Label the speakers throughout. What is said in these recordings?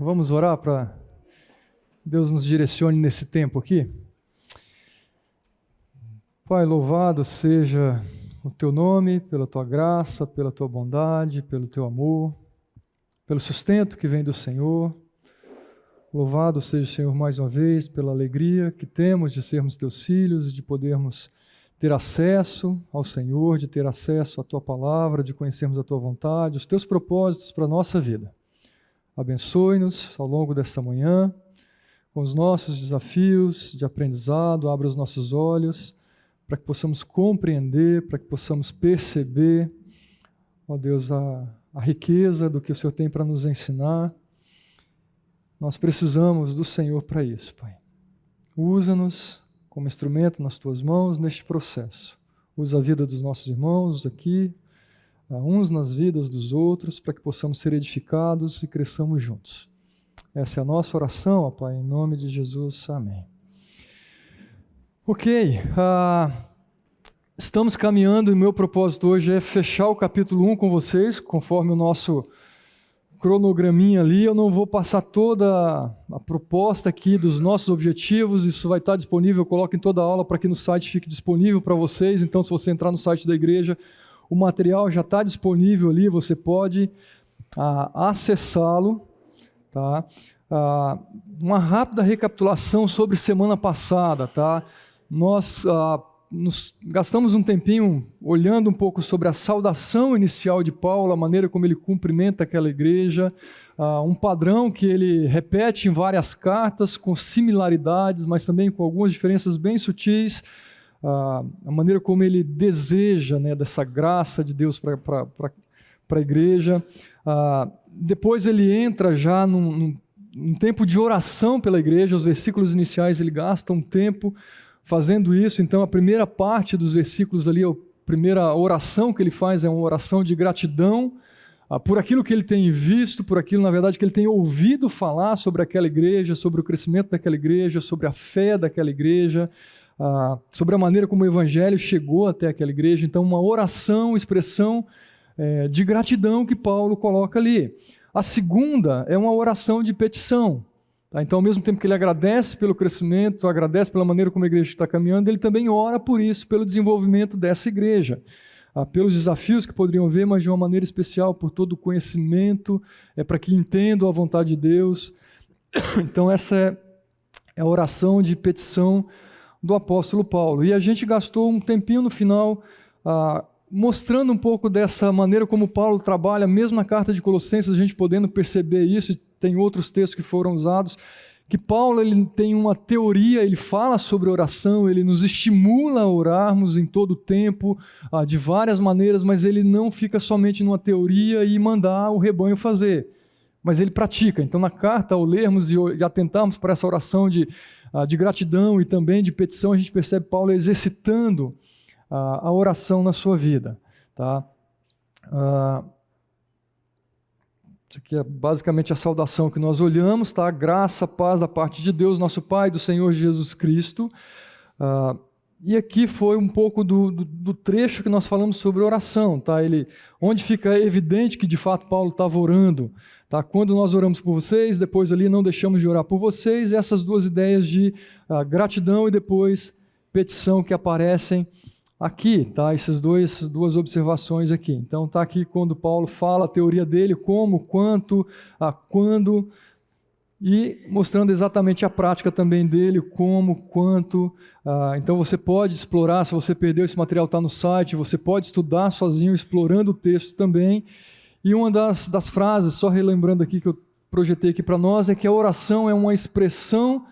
Speaker 1: Vamos orar para Deus nos direcione nesse tempo aqui? Pai, louvado seja o Teu nome, pela Tua graça, pela Tua bondade, pelo Teu amor, pelo sustento que vem do Senhor. Louvado seja o Senhor mais uma vez pela alegria que temos de sermos Teus filhos e de podermos ter acesso ao Senhor, de ter acesso à Tua palavra, de conhecermos a Tua vontade, os Teus propósitos para a nossa vida. Abençoe-nos ao longo desta manhã, com os nossos desafios de aprendizado, abra os nossos olhos, para que possamos compreender, para que possamos perceber, ó Deus, a riqueza do que o Senhor tem para nos ensinar. Nós precisamos do Senhor para isso, Pai. Usa-nos como instrumento nas Tuas mãos neste processo. Usa a vida dos nossos irmãos aqui, uns nas vidas dos outros, para que possamos ser edificados e cresçamos juntos. Essa é a nossa oração, ó Pai, em nome de Jesus. Amém. Ok, estamos caminhando e o meu propósito hoje é fechar o capítulo 1 com vocês, conforme o nosso cronograminha ali. Eu não vou passar toda a proposta aqui dos nossos objetivos, isso vai estar disponível, eu coloco em toda a aula para que no site fique disponível para vocês. Então, se você entrar no site da igreja, o material já está disponível ali, você pode acessá-lo. Tá? Uma rápida recapitulação sobre semana passada. Tá? Nós nos gastamos um tempinho olhando um pouco sobre a saudação inicial de Paulo, a maneira como ele cumprimenta aquela igreja, um padrão que ele repete em várias cartas, com similaridades, mas também com algumas diferenças bem sutis, a maneira como ele deseja, né, dessa graça de Deus para a igreja. Depois ele entra já num tempo de oração pela igreja. Os versículos iniciais ele gasta um tempo fazendo isso. Então a primeira parte dos versículos ali, a primeira oração que ele faz é uma oração de gratidão por aquilo que ele tem visto, por aquilo, na verdade, que ele tem ouvido falar sobre aquela igreja, sobre o crescimento daquela igreja, sobre a fé daquela igreja, sobre a maneira como o evangelho chegou até aquela igreja. Então uma oração, expressão de gratidão que Paulo coloca ali. A segunda é uma oração de petição. Tá? Então, ao mesmo tempo que ele agradece pelo crescimento, agradece pela maneira como a igreja está caminhando, ele também ora por isso, pelo desenvolvimento dessa igreja, pelos desafios que poderiam haver, mas de uma maneira especial, por todo o conhecimento, para que entendam a vontade de Deus. Então, essa é a oração de petição do apóstolo Paulo. E a gente gastou um tempinho no final mostrando um pouco dessa maneira como Paulo trabalha, mesmo na carta de Colossenses, a gente podendo perceber isso. Tem outros textos que foram usados, que Paulo ele tem uma teoria, ele fala sobre oração, ele nos estimula a orarmos em todo o tempo, de várias maneiras, mas ele não fica somente numa teoria e mandar o rebanho fazer, mas ele pratica. Então, na carta, ao lermos e atentarmos para essa oração de gratidão e também de petição, a gente percebe Paulo exercitando a oração na sua vida. Tá? Isso aqui é basicamente a saudação que nós olhamos, tá? Graça, paz da parte de Deus, nosso Pai, do Senhor Jesus Cristo. E aqui foi um pouco do trecho que nós falamos sobre oração, tá? Onde fica evidente que de fato Paulo estava orando. Tá? Quando nós oramos por vocês, depois ali não deixamos de orar por vocês, essas duas ideias de gratidão e depois petição que aparecem aqui, tá? Essas duas observações aqui. Então está aqui quando Paulo fala a teoria dele, como, quanto, quando, e mostrando exatamente a prática também dele, como, quanto. Então você pode explorar, se você perdeu, esse material está no site, você pode estudar sozinho, explorando o texto também. E uma das frases, só relembrando aqui que eu projetei aqui para nós, é que a oração é uma expressão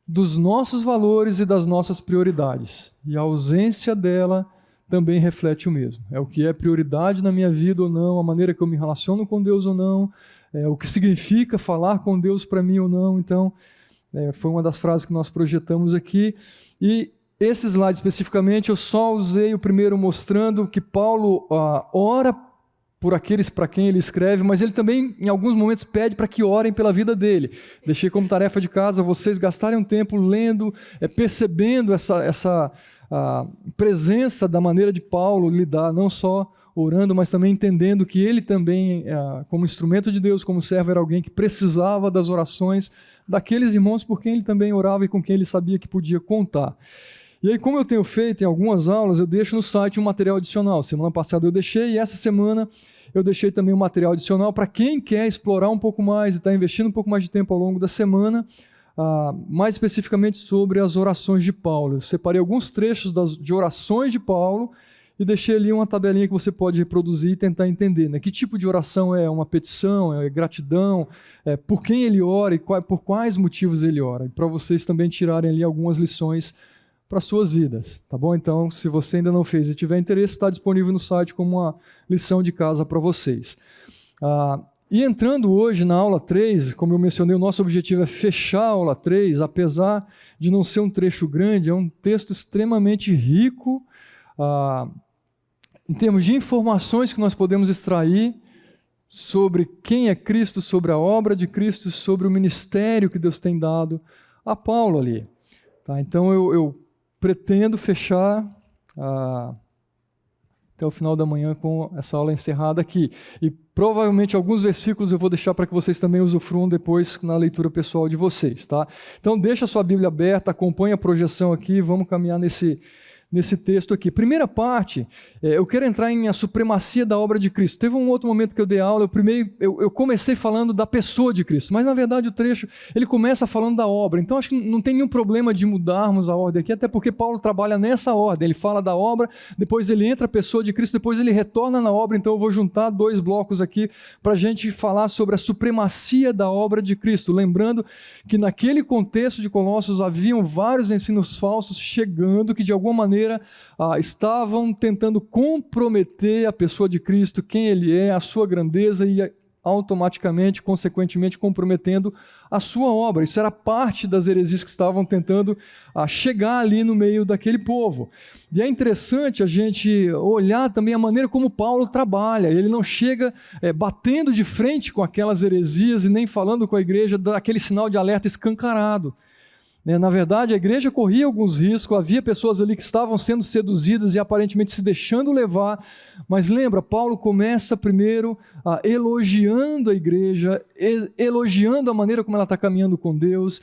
Speaker 1: dos nossos valores e das nossas prioridades. E a ausência dela também reflete o mesmo. É o que é prioridade na minha vida ou não, a maneira que eu me relaciono com Deus ou não, o que significa falar com Deus para mim ou não. Então, foi uma das frases que nós projetamos aqui. E esse slide especificamente, eu só usei o primeiro mostrando que Paulo ora por aqueles para quem ele escreve, mas ele também, em alguns momentos, pede para que orem pela vida dele. Deixei como tarefa de casa vocês gastarem um tempo lendo, percebendo essa presença da maneira de Paulo lidar, não só orando, mas também entendendo que ele também, como instrumento de Deus, como servo, era alguém que precisava das orações daqueles irmãos por quem ele também orava e com quem ele sabia que podia contar. E aí, como eu tenho feito em algumas aulas, eu deixo no site um material adicional. Semana passada eu deixei, e essa semana eu deixei também um material adicional para quem quer explorar um pouco mais e está investindo um pouco mais de tempo ao longo da semana, mais especificamente sobre as orações de Paulo. Eu separei alguns trechos de orações de Paulo e deixei ali uma tabelinha que você pode reproduzir e tentar entender, né? Que tipo de oração é uma petição, é gratidão, por quem ele ora e por quais motivos ele ora. E para vocês também tirarem ali algumas lições para suas vidas, tá bom? Então, se você ainda não fez e tiver interesse, está disponível no site como uma lição de casa para vocês. E entrando hoje na aula 3, como eu mencionei, o nosso objetivo é fechar a aula 3, apesar de não ser um trecho grande, é um texto extremamente rico em termos de informações que nós podemos extrair sobre quem é Cristo, sobre a obra de Cristo, sobre o ministério que Deus tem dado a Paulo ali. Tá? Então, eu pretendo fechar até o final da manhã com essa aula encerrada aqui. E provavelmente alguns versículos eu vou deixar para que vocês também usufruam depois na leitura pessoal de vocês. Tá? Então deixa a sua Bíblia aberta, acompanhe a projeção aqui, vamos caminhar nesse texto aqui. Primeira parte, eu quero entrar em a supremacia da obra de Cristo. Teve um outro momento que eu dei aula, eu comecei falando da pessoa de Cristo, mas na verdade o trecho, ele começa falando da obra, então acho que não tem nenhum problema de mudarmos a ordem aqui, até porque Paulo trabalha nessa ordem, ele fala da obra, depois ele entra a pessoa de Cristo, depois ele retorna na obra, então eu vou juntar 2 blocos aqui para a gente falar sobre a supremacia da obra de Cristo, lembrando que naquele contexto de Colossos haviam vários ensinos falsos chegando que de alguma maneira estavam tentando comprometer a pessoa de Cristo, quem ele é, a sua grandeza e automaticamente, consequentemente, comprometendo a sua obra. Isso era parte das heresias que estavam tentando chegar ali no meio daquele povo. E é interessante a gente olhar também a maneira como Paulo trabalha. Ele não chega batendo de frente com aquelas heresias e nem falando com a igreja daquele sinal de alerta escancarado. Na verdade, a igreja corria alguns riscos, havia pessoas ali que estavam sendo seduzidas e aparentemente se deixando levar, mas lembra, Paulo começa primeiro elogiando a igreja, elogiando a maneira como ela está caminhando com Deus,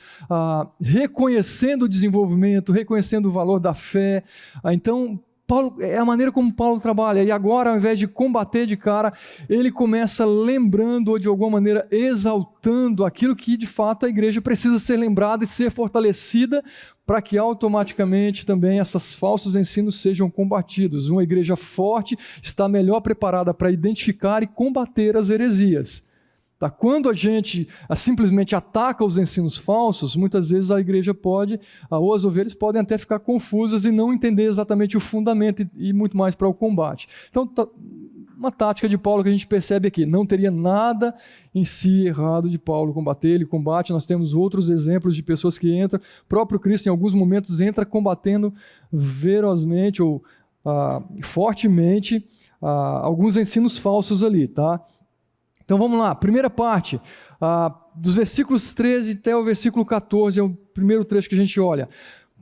Speaker 1: reconhecendo o desenvolvimento, reconhecendo o valor da fé. Então, é a maneira como Paulo trabalha, e agora ao invés de combater de cara, ele começa lembrando ou de alguma maneira exaltando aquilo que de fato a igreja precisa ser lembrada e ser fortalecida para que automaticamente também esses falsos ensinos sejam combatidos. Uma igreja forte está melhor preparada para identificar e combater as heresias. Tá? Quando a gente simplesmente ataca os ensinos falsos, muitas vezes a igreja pode, ou as ovelhas podem até ficar confusas e não entender exatamente o fundamento e muito mais para o combate. Então, uma tática de Paulo que a gente percebe aqui, não teria nada em si errado de Paulo combater, ele combate, nós temos outros exemplos de pessoas que entram, o próprio Cristo em alguns momentos entra combatendo ferozmente ou fortemente alguns ensinos falsos ali, tá? Então vamos lá, primeira parte, dos versículos 13 até o versículo 14, é o primeiro trecho que a gente olha.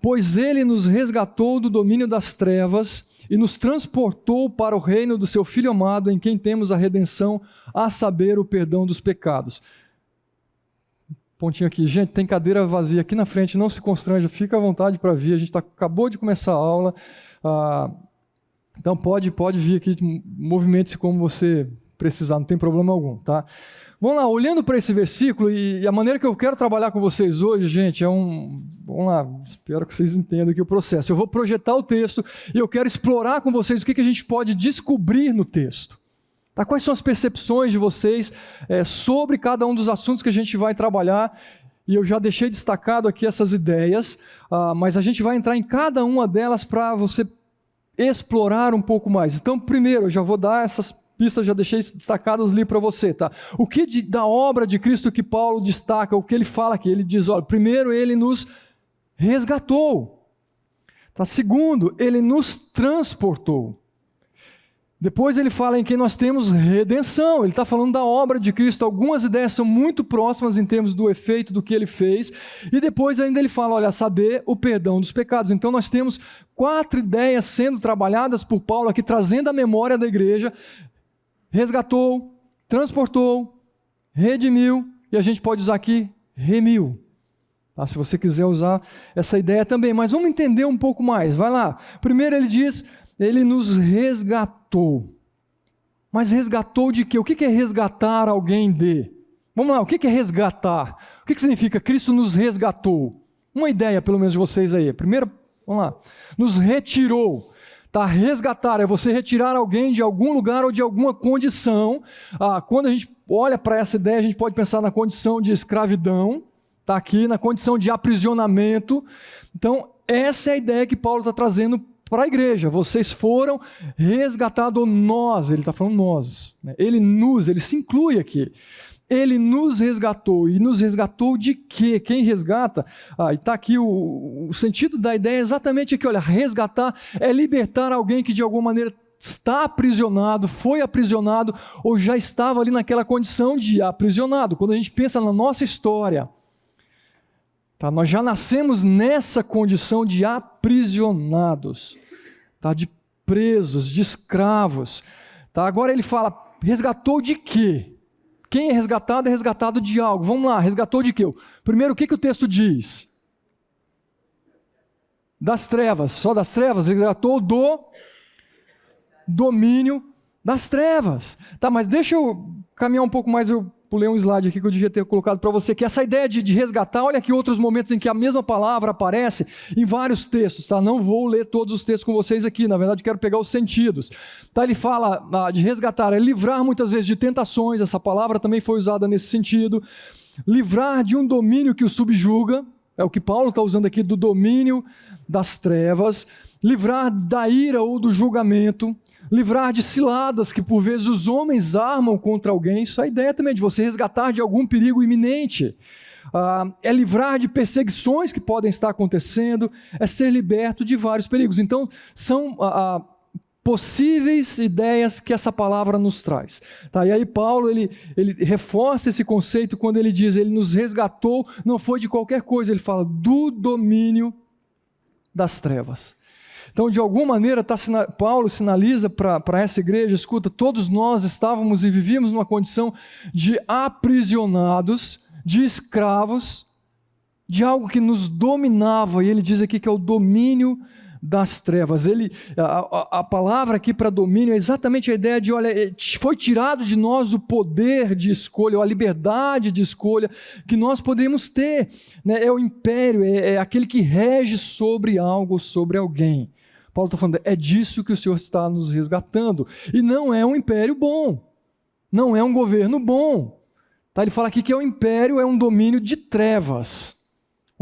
Speaker 1: Pois ele nos resgatou do domínio das trevas e nos transportou para o reino do seu Filho amado, em quem temos a redenção, a saber, o perdão dos pecados. Pontinho aqui, gente, tem cadeira vazia aqui na frente, não se constranja, fica à vontade para vir, a gente acabou de começar a aula, então pode vir aqui, movimente-se como você precisar, não tem problema algum, tá? Vamos lá, olhando para esse versículo, e a maneira que eu quero trabalhar com vocês hoje, gente, vamos lá, espero que vocês entendam aqui o processo. Eu vou projetar o texto e eu quero explorar com vocês o que a gente pode descobrir no texto. Tá? Quais são as percepções de vocês sobre cada um dos assuntos que a gente vai trabalhar, e eu já deixei destacado aqui essas ideias, mas a gente vai entrar em cada uma delas para você explorar um pouco mais. Então, primeiro, eu já vou dar essas pistas, já deixei destacadas ali para você, tá? O que da obra de Cristo que Paulo destaca, o que ele fala aqui? Ele diz, olha, primeiro ele nos resgatou, tá? Segundo, ele nos transportou. Depois ele fala em quem nós temos redenção. Ele está falando da obra de Cristo. Algumas ideias são muito próximas em termos do efeito do que ele fez. E depois ainda ele fala, olha, saber o perdão dos pecados. Então nós temos 4 ideias sendo trabalhadas por Paulo aqui, trazendo a memória da igreja. Resgatou, transportou, redimiu, e a gente pode usar aqui, remiu. Tá? Se você quiser usar essa ideia também. Mas vamos entender um pouco mais. Vai lá. Primeiro ele diz, ele nos resgatou. Mas resgatou de quê? O que é resgatar alguém de? Vamos lá, o que é resgatar? O que significa Cristo nos resgatou? Uma ideia, pelo menos, de vocês aí. Primeiro, vamos lá. Nos retirou. Tá? Resgatar é você retirar alguém de algum lugar ou de alguma condição. Quando a gente olha para essa ideia, a gente pode pensar na condição de escravidão, tá aqui, na condição de aprisionamento. Então, essa é a ideia que Paulo está trazendo para a igreja. Vocês foram resgatados, nós, ele está falando nós, né? Ele se inclui aqui. Ele nos resgatou. E nos resgatou de quê? Quem resgata? E está aqui o sentido da ideia é exatamente aqui. Olha, resgatar é libertar alguém que de alguma maneira está aprisionado, foi aprisionado ou já estava ali naquela condição de aprisionado. Quando a gente pensa na nossa história, tá, nós já nascemos nessa condição de aprisionados, tá, de presos, de escravos. Tá? Agora ele fala, resgatou de quê? Quem é resgatado de algo. Vamos lá, resgatou de quê? Primeiro, o que o texto diz? Das trevas, só das trevas, resgatou do domínio das trevas. Tá, mas deixa eu caminhar um pouco mais, eu pulei um slide aqui que eu devia ter colocado para você, que essa ideia de resgatar, olha aqui outros momentos em que a mesma palavra aparece em vários textos, tá? Não vou ler todos os textos com vocês aqui, na verdade quero pegar os sentidos. Tá? Ele fala de resgatar, é livrar muitas vezes de tentações, essa palavra também foi usada nesse sentido. Livrar de um domínio que o subjuga, é o que Paulo está usando aqui, do domínio das trevas. Livrar da ira ou do julgamento. Livrar de ciladas que por vezes os homens armam contra alguém. Isso é a ideia também de você resgatar de algum perigo iminente. É livrar de perseguições que podem estar acontecendo. É ser liberto de vários perigos. Então, são possíveis ideias que essa palavra nos traz. Tá? E aí Paulo ele reforça esse conceito quando ele diz, ele nos resgatou, não foi de qualquer coisa, ele fala do domínio das trevas. Então, de alguma maneira, Paulo sinaliza para essa igreja, escuta, todos nós estávamos e vivíamos numa condição de aprisionados, de escravos, de algo que nos dominava, e ele diz aqui que é o domínio das trevas. A palavra aqui para domínio é exatamente a ideia de, olha, foi tirado de nós o poder de escolha, ou a liberdade de escolha que nós poderíamos ter, né? É o império, é aquele que rege sobre algo, sobre alguém. Paulo está falando, é disso que o Senhor está nos resgatando. E não é um império bom. Não é um governo bom. Tá? Ele fala aqui que é um império, é um domínio de trevas.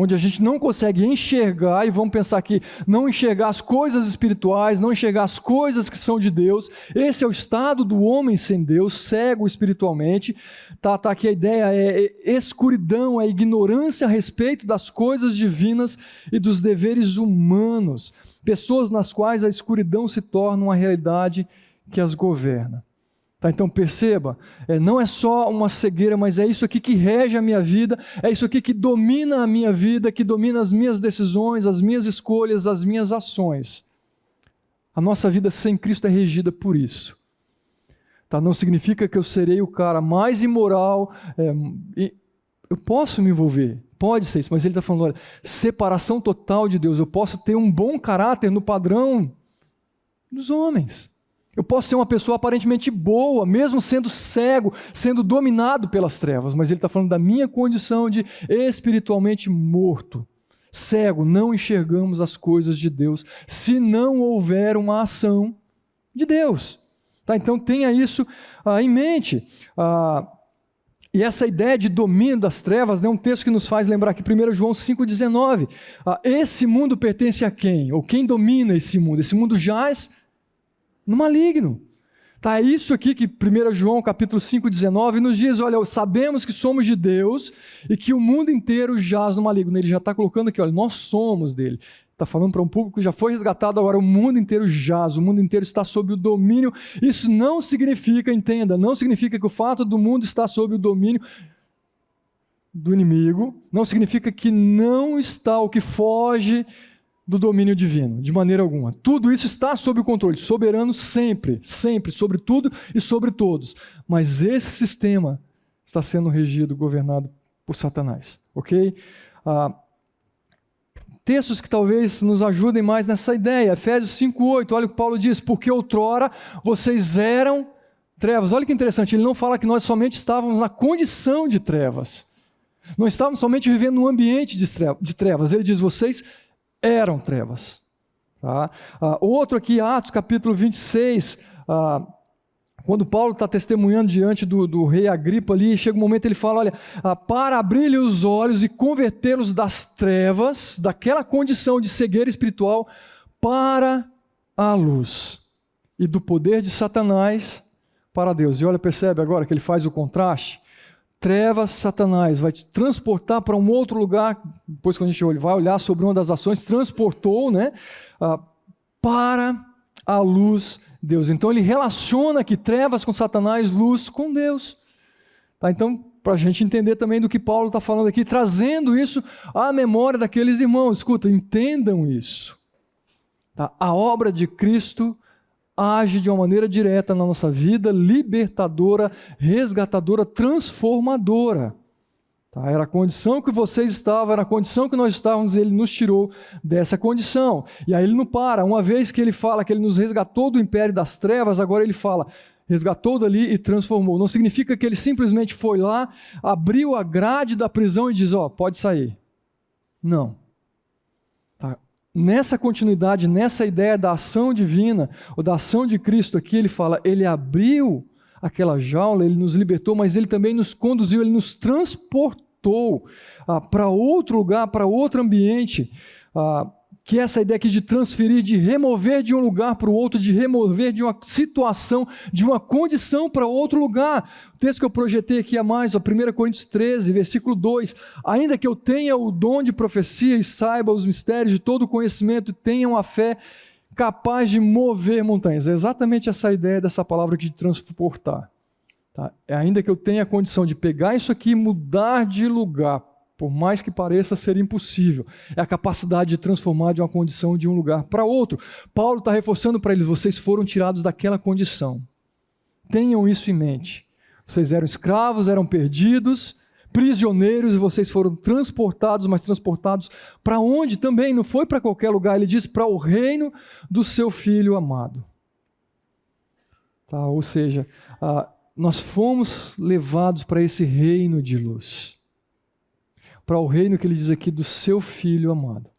Speaker 1: Onde a gente não consegue enxergar, e vamos pensar aqui, não enxergar as coisas espirituais, não enxergar as coisas que são de Deus. Esse é o estado do homem sem Deus, cego espiritualmente. Tá aqui a ideia é escuridão, é ignorância a respeito das coisas divinas e dos deveres humanos. Pessoas nas quais a escuridão se torna uma realidade que as governa. Tá, então perceba, não é só uma cegueira, mas é isso aqui que rege a minha vida, é isso aqui que domina a minha vida, que domina as minhas decisões, as minhas escolhas, as minhas ações. A nossa vida sem Cristo é regida por isso. Tá, não significa que eu serei o cara mais imoral, eu posso me envolver, pode ser isso, mas ele está falando, olha, separação total de Deus, eu posso ter um bom caráter no padrão dos homens. Eu posso ser uma pessoa aparentemente boa, mesmo sendo cego, sendo dominado pelas trevas, mas ele está falando da minha condição de espiritualmente morto, cego, não enxergamos as coisas de Deus, se não houver uma ação de Deus. Tá? Então tenha isso em mente. E essa ideia de domínio das trevas é um texto que nos faz lembrar que 1 João 5,19, esse mundo pertence a quem? Ou quem domina esse mundo? Esse mundo jaz no maligno. Tá, é isso aqui que 1 João capítulo 5,19 nos diz, olha, sabemos que somos de Deus e que o mundo inteiro jaz no maligno. Ele já está colocando aqui, olha, nós somos dele. Está falando para um público que já foi resgatado, agora o mundo inteiro jaz, o mundo inteiro está sob o domínio. Isso não significa, entenda, não significa que o fato do mundo estar sob o domínio do inimigo, não significa que não está o que foge do domínio divino, de maneira alguma. Tudo isso está sob o controle, soberano sempre, sempre, sobre tudo e sobre todos. Mas esse sistema está sendo regido, governado por Satanás, ok? Textos que talvez nos ajudem mais nessa ideia. Efésios 5:8, olha o que Paulo diz: porque outrora vocês eram trevas. Olha que interessante, ele não fala que nós somente estávamos na condição de trevas. Não estávamos somente vivendo num ambiente de trevas. Ele diz, vocês eram trevas. Tá? Outro aqui, Atos capítulo 26, quando Paulo está testemunhando diante do rei Agripa ali, chega um momento ele fala, olha, para abrir-lhe os olhos e convertê-los das trevas, daquela condição de cegueira espiritual, para a luz, e do poder de Satanás para Deus. E olha, percebe agora que ele faz o contraste? Trevas, Satanás, vai te transportar para um outro lugar, depois quando a gente vai olhar sobre uma das ações, transportou, né, para a luz Deus. Então ele relaciona aqui trevas com Satanás, luz com Deus. Tá? Então, para a gente entender também do que Paulo está falando aqui, trazendo isso à memória daqueles irmãos. Escuta, entendam isso. Tá? A obra de Cristo age de uma maneira direta na nossa vida, libertadora, resgatadora, transformadora. Tá? Era a condição que vocês estavam, era a condição que nós estávamos, e Ele nos tirou dessa condição. E aí Ele não para. Uma vez que Ele fala que Ele nos resgatou do império das trevas, agora Ele fala, resgatou dali e transformou. Não significa que Ele simplesmente foi lá, abriu a grade da prisão e diz, pode sair. Não. Tá? Nessa continuidade, nessa ideia da ação divina, ou da ação de Cristo aqui, Ele fala, Ele abriu aquela jaula, Ele nos libertou, mas Ele também nos conduziu, Ele nos transportou para outro lugar, para outro ambiente, que é essa ideia aqui de transferir, de remover de um lugar para o outro, de remover de uma situação, de uma condição para outro lugar. O texto que eu projetei aqui a mais, 1 Coríntios 13, versículo 2, ainda que eu tenha o dom de profecia e saiba os mistérios de todo o conhecimento, tenha uma fé capaz de mover montanhas. É exatamente essa ideia dessa palavra aqui de transportar. Tá? Ainda que eu tenha a condição de pegar isso aqui e mudar de lugar, por mais que pareça ser impossível, é a capacidade de transformar de uma condição de um lugar para outro. Paulo está reforçando para eles, vocês foram tirados daquela condição. Tenham isso em mente. Vocês eram escravos, eram perdidos, prisioneiros, e vocês foram transportados, mas transportados para onde também? Não foi para qualquer lugar, ele diz para o reino do seu Filho amado. Tá? Ou seja, nós fomos levados para esse reino de luz. Para o reino que ele diz aqui do seu Filho amado.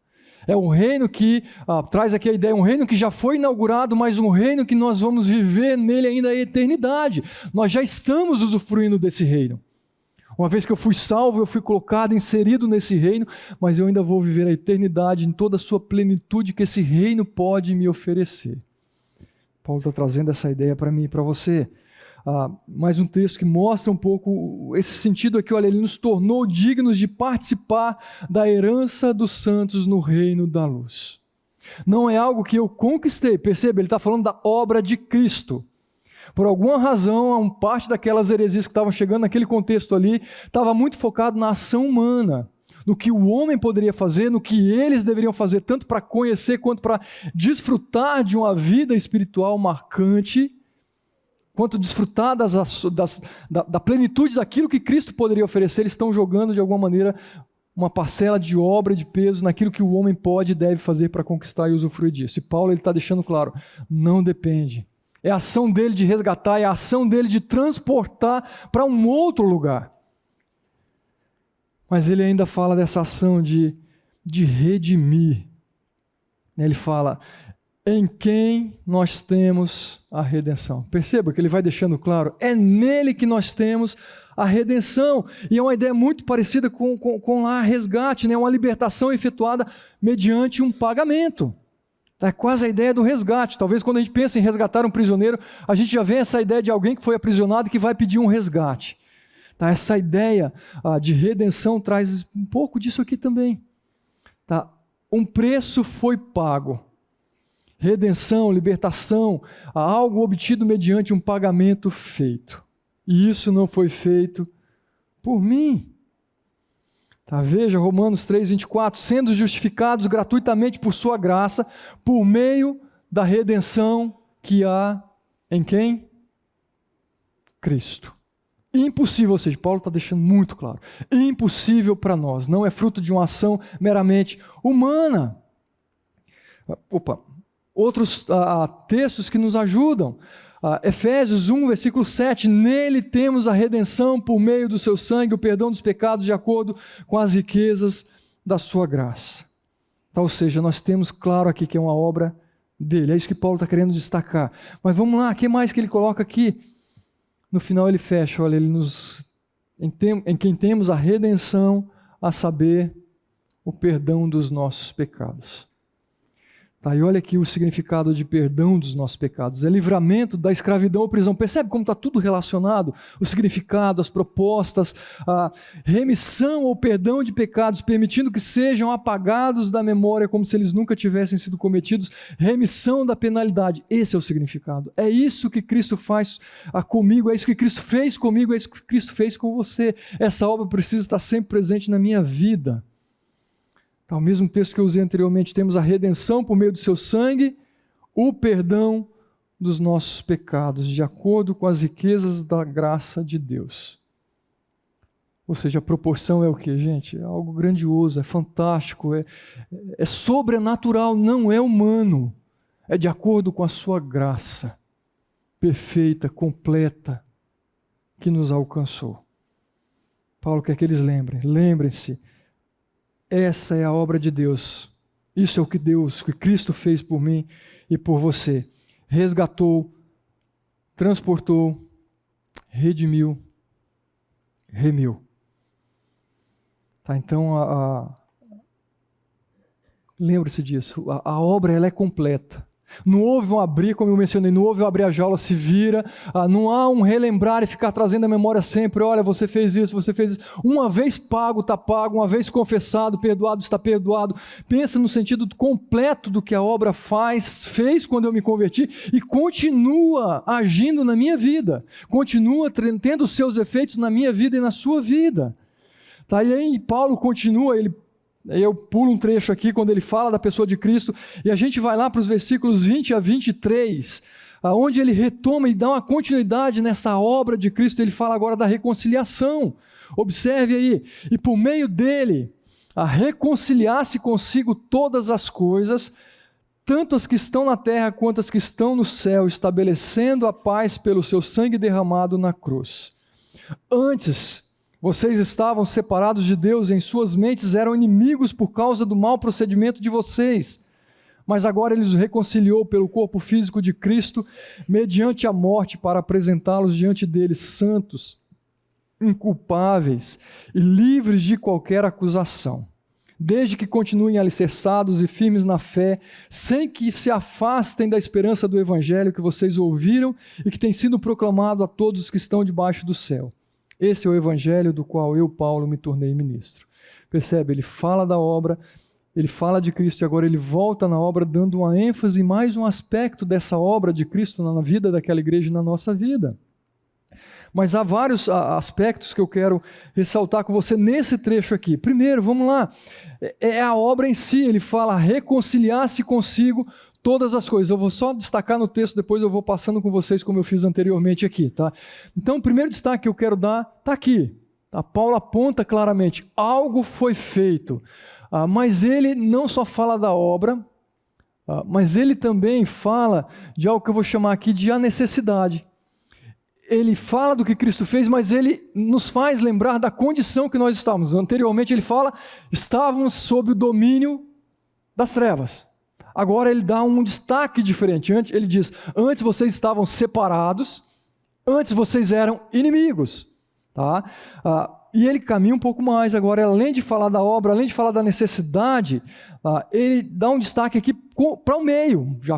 Speaker 1: É um reino que, traz aqui a ideia, um reino que já foi inaugurado, mas um reino que nós vamos viver nele ainda a eternidade. Nós já estamos usufruindo desse reino. Uma vez que eu fui salvo, eu fui colocado, inserido nesse reino, mas eu ainda vou viver a eternidade em toda a sua plenitude que esse reino pode me oferecer. Paulo está trazendo essa ideia para mim e para você. Mais um texto que mostra um pouco esse sentido aqui, olha, ele nos tornou dignos de participar da herança dos santos no reino da luz. Não é algo que eu conquistei, perceba, ele está falando da obra de Cristo. Por alguma razão, parte daquelas heresias que estavam chegando naquele contexto ali, estava muito focado na ação humana, no que o homem poderia fazer, no que eles deveriam fazer, tanto para conhecer quanto para desfrutar de uma vida espiritual marcante, quanto desfrutar da plenitude daquilo que Cristo poderia oferecer. Eles estão jogando de alguma maneira uma parcela de obra, de peso, naquilo que o homem pode e deve fazer para conquistar e usufruir disso. E Paulo está deixando claro, não depende. É a ação dele de resgatar, é a ação dele de transportar para um outro lugar. Mas ele ainda fala dessa ação de redimir. Ele fala, em quem nós temos a redenção. Perceba que ele vai deixando claro, é nele que nós temos a redenção. E é uma ideia muito parecida com a resgate, né? Uma libertação efetuada mediante um pagamento. É quase a ideia do resgate. Talvez quando a gente pensa em resgatar um prisioneiro, a gente já vê essa ideia de alguém que foi aprisionado e que vai pedir um resgate. Tá? Essa ideia de redenção traz um pouco disso aqui também. Tá? Um preço foi pago. Redenção, libertação, algo obtido mediante um pagamento feito. E isso não foi feito por mim. Tá, veja Romanos 3:24, sendo justificados gratuitamente por sua graça, por meio da redenção que há em quem? Cristo. Impossível, ou seja, Paulo está deixando muito claro, impossível para nós, não é fruto de uma ação meramente humana. Outros textos que nos ajudam. Efésios 1, versículo 7, nele temos a redenção por meio do seu sangue, o perdão dos pecados de acordo com as riquezas da sua graça. Tá, ou seja, nós temos claro aqui que é uma obra dele, é isso que Paulo está querendo destacar. Mas vamos lá, o que mais que ele coloca aqui? No final ele fecha, olha, em quem temos a redenção, a saber, o perdão dos nossos pecados. Tá, e olha aqui o significado de perdão dos nossos pecados. É livramento da escravidão ou prisão. Percebe como está tudo relacionado? O significado, as propostas, a remissão ou perdão de pecados, permitindo que sejam apagados da memória como se eles nunca tivessem sido cometidos. Remissão da penalidade. Esse é o significado. É isso que Cristo faz comigo, é isso que Cristo fez comigo, é isso que Cristo fez com você. Essa obra precisa estar sempre presente na minha vida. O mesmo texto que eu usei anteriormente, temos a redenção por meio do seu sangue, o perdão dos nossos pecados, de acordo com as riquezas da graça de Deus. Ou seja, a proporção é o que, gente? É algo grandioso, é fantástico, é sobrenatural, não é humano. É de acordo com a sua graça perfeita, completa, que nos alcançou. Paulo quer que eles lembrem-se, essa é a obra de Deus. Isso é o que Cristo fez por mim e por você. Resgatou, transportou, redimiu, remiu. Tá, então, lembre-se disso. A obra ela é completa. Não houve um abrir, como eu mencionei, não houve um abrir a jaula, se vira, não há um relembrar e ficar trazendo a memória sempre, olha, você fez isso, uma vez pago, está pago, uma vez confessado, perdoado, está perdoado. Pensa no sentido completo do que a obra fez quando eu me converti e continua agindo na minha vida, continua tendo os seus efeitos na minha vida e na sua vida. Tá, e aí Paulo continua, eu pulo um trecho aqui quando ele fala da pessoa de Cristo e a gente vai lá para os versículos 20 a 23, onde ele retoma e dá uma continuidade nessa obra de Cristo. Ele fala agora da reconciliação. Observe aí, e por meio dele, a reconciliar-se consigo todas as coisas, tanto as que estão na terra quanto as que estão no céu, estabelecendo a paz pelo seu sangue derramado na cruz. Antes, vocês estavam separados de Deus, em suas mentes eram inimigos por causa do mau procedimento de vocês. Mas agora Ele os reconciliou pelo corpo físico de Cristo, mediante a morte, para apresentá-los diante dele santos, inculpáveis e livres de qualquer acusação. Desde que continuem alicerçados e firmes na fé, sem que se afastem da esperança do Evangelho que vocês ouviram e que tem sido proclamado a todos os que estão debaixo do céu. Esse é o evangelho do qual eu, Paulo, me tornei ministro. Percebe? Ele fala da obra, ele fala de Cristo e agora ele volta na obra dando uma ênfase, mais um aspecto dessa obra de Cristo na vida daquela igreja e na nossa vida. Mas há vários aspectos que eu quero ressaltar com você nesse trecho aqui. Primeiro, vamos lá, é a obra em si. Ele fala reconciliar-se consigo todas as coisas. Eu vou só destacar no texto, depois eu vou passando com vocês como eu fiz anteriormente aqui. Tá? Então, o primeiro destaque que eu quero dar está aqui. Tá? Paulo aponta claramente, algo foi feito. Mas ele não só fala da obra, mas ele também fala de algo que eu vou chamar aqui de a necessidade. Ele fala do que Cristo fez, mas ele nos faz lembrar da condição que nós estávamos. Anteriormente ele fala, estávamos sob o domínio das trevas. Agora ele dá um destaque diferente. Ele diz, antes vocês estavam separados, antes vocês eram inimigos. Tá? E ele caminha um pouco mais agora, além de falar da obra, além de falar da necessidade, ele dá um destaque aqui para o meio. Já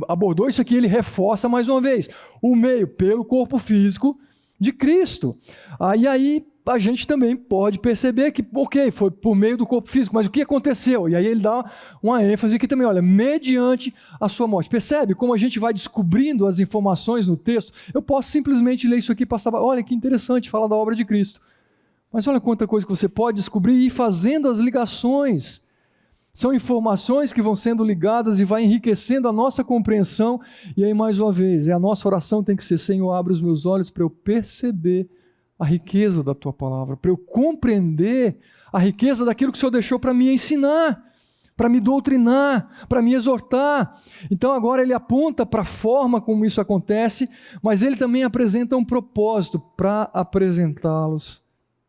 Speaker 1: abordou isso aqui, ele reforça mais uma vez. O meio, pelo corpo físico de Cristo. E aí a gente também pode perceber que, ok, foi por meio do corpo físico, mas o que aconteceu? E aí ele dá uma ênfase aqui também, olha, mediante a sua morte. Percebe como a gente vai descobrindo as informações no texto? Eu posso simplesmente ler isso aqui e passar, olha que interessante, falar da obra de Cristo. Mas olha quanta coisa que você pode descobrir e ir fazendo as ligações. São informações que vão sendo ligadas e vai enriquecendo a nossa compreensão. E aí, mais uma vez, a nossa oração tem que ser, Senhor, abre os meus olhos para eu perceber a riqueza da Tua palavra, para eu compreender a riqueza daquilo que o Senhor deixou para me ensinar, para me doutrinar, para me exortar. Então agora ele aponta para a forma como isso acontece, mas ele também apresenta um propósito para apresentá-los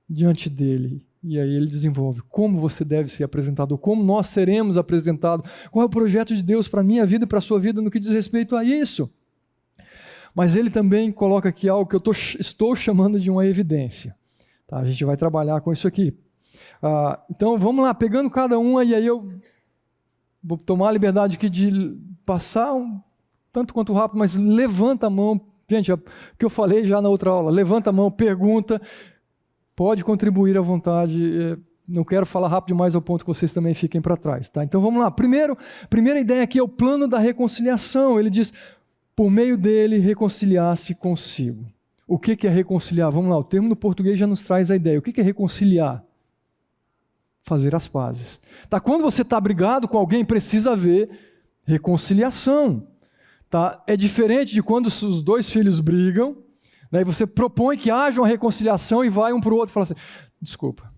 Speaker 1: diante dele. E aí ele desenvolve como você deve ser apresentado, como nós seremos apresentados, qual é o projeto de Deus para a minha vida e para a sua vida no que diz respeito a isso. Mas ele também coloca aqui algo que eu estou chamando de uma evidência. Tá? A gente vai trabalhar com isso aqui. Então vamos lá, pegando cada uma, e aí eu vou tomar a liberdade aqui de passar tanto quanto rápido, mas levanta a mão. Gente, o que eu falei já na outra aula, levanta a mão, pergunta, pode contribuir à vontade. Não quero falar rápido demais ao ponto que vocês também fiquem para trás. Tá? Então vamos lá. Primeira ideia aqui é o plano da reconciliação. Ele diz, por meio dele, reconciliar-se consigo. O que é reconciliar? Vamos lá, o termo no português já nos traz a ideia. O que é reconciliar? Fazer as pazes. Tá? Quando você está brigado com alguém, precisa haver reconciliação. Tá? É diferente de quando os dois filhos brigam, né, e você propõe que haja uma reconciliação e vai um para o outro e fala assim, desculpa,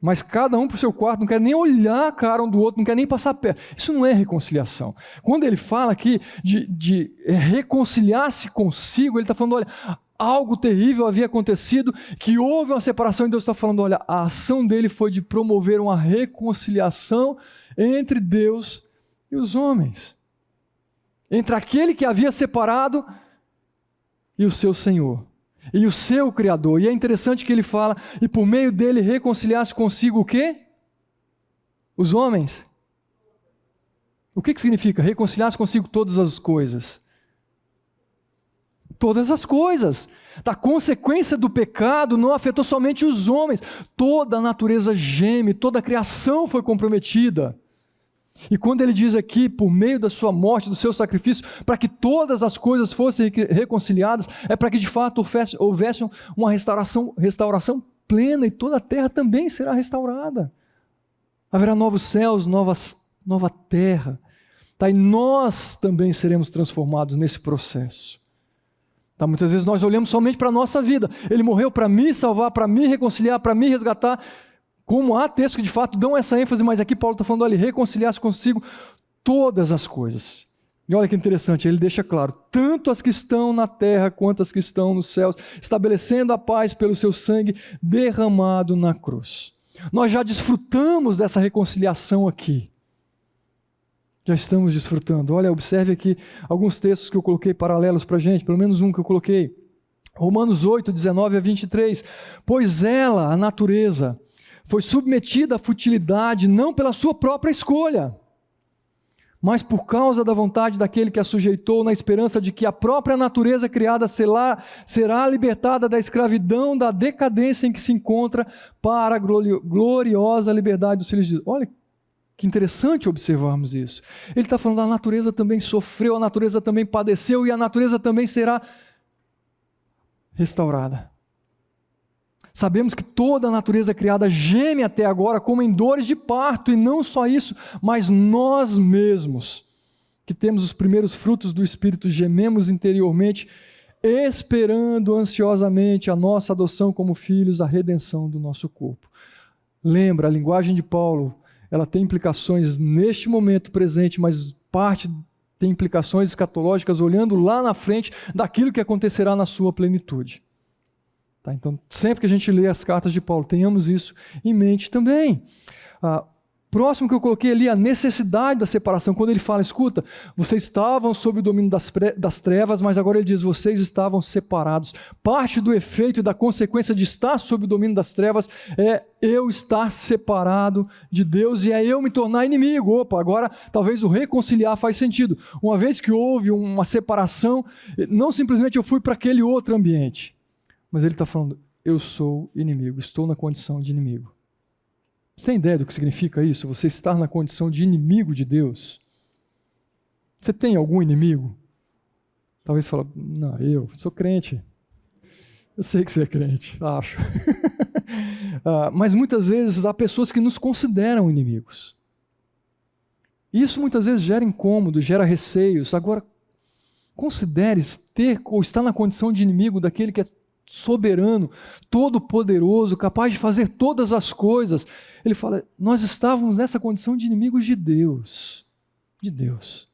Speaker 1: mas cada um para o seu quarto, não quer nem olhar a cara um do outro, não quer nem passar perto. Isso não é reconciliação. Quando ele fala aqui de reconciliar-se consigo, ele está falando, olha, algo terrível havia acontecido, que houve uma separação, e Deus está falando, olha, a ação dele foi de promover uma reconciliação entre Deus e os homens. Entre aquele que havia separado e o seu Senhor. E o seu Criador. E é interessante que ele fala, e por meio dele reconciliar-se consigo o quê? Os homens. O que significa reconciliar-se consigo todas as coisas? Todas as coisas. A consequência do pecado não afetou somente os homens. Toda a natureza geme, toda a criação foi comprometida. E quando ele diz aqui, por meio da sua morte, do seu sacrifício, para que todas as coisas fossem reconciliadas, é para que de fato houvesse uma restauração plena, e toda a terra também será restaurada. Haverá novos céus, nova terra. Tá? E nós também seremos transformados nesse processo. Tá? Muitas vezes nós olhamos somente para a nossa vida. Ele morreu para me salvar, para me reconciliar, para me resgatar. Como há textos que de fato dão essa ênfase, mas aqui Paulo está falando, olha, reconciliar-se consigo todas as coisas. E olha que interessante, ele deixa claro, tanto as que estão na terra quanto as que estão nos céus, estabelecendo a paz pelo seu sangue derramado na cruz. Nós já desfrutamos dessa reconciliação aqui. Já estamos desfrutando. Olha, observe aqui alguns textos que eu coloquei paralelos para a gente, pelo menos um que eu coloquei. Romanos 8, 19 a 23. Pois ela, a natureza, foi submetida à futilidade não pela sua própria escolha, mas por causa da vontade daquele que a sujeitou, na esperança de que a própria natureza criada será libertada da escravidão, da decadência em que se encontra, para a gloriosa liberdade dos filhos de Deus. Olha que interessante observarmos isso. Ele está falando, a natureza também sofreu, a natureza também padeceu, e a natureza também será restaurada. Sabemos que toda a natureza criada geme até agora como em dores de parto, e não só isso, mas nós mesmos, que temos os primeiros frutos do Espírito, gememos interiormente, esperando ansiosamente a nossa adoção como filhos, a redenção do nosso corpo. Lembra, a linguagem de Paulo, ela tem implicações neste momento presente, mas parte tem implicações escatológicas olhando lá na frente daquilo que acontecerá na sua plenitude. Tá, então, sempre que a gente lê as cartas de Paulo, tenhamos isso em mente também. Próximo que eu coloquei ali, a necessidade da separação. Quando ele fala, escuta, vocês estavam sob o domínio das trevas, mas agora ele diz, vocês estavam separados. Parte do efeito e da consequência de estar sob o domínio das trevas é eu estar separado de Deus e é eu me tornar inimigo. Opa, agora talvez o reconciliar faz sentido. Uma vez que houve uma separação, não simplesmente eu fui para aquele outro ambiente. Mas ele está falando, eu sou inimigo, estou na condição de inimigo. Você tem ideia do que significa isso? Você estar na condição de inimigo de Deus? Você tem algum inimigo? Talvez você fale, não, eu sou crente. Eu sei que você é crente, acho. Mas muitas vezes há pessoas que nos consideram inimigos. Isso muitas vezes gera incômodo, gera receios. Agora, considere ter ou estar na condição de inimigo daquele que é soberano, todo-poderoso, capaz de fazer todas as coisas. Ele fala, nós estávamos nessa condição de inimigos de Deus. De Deus.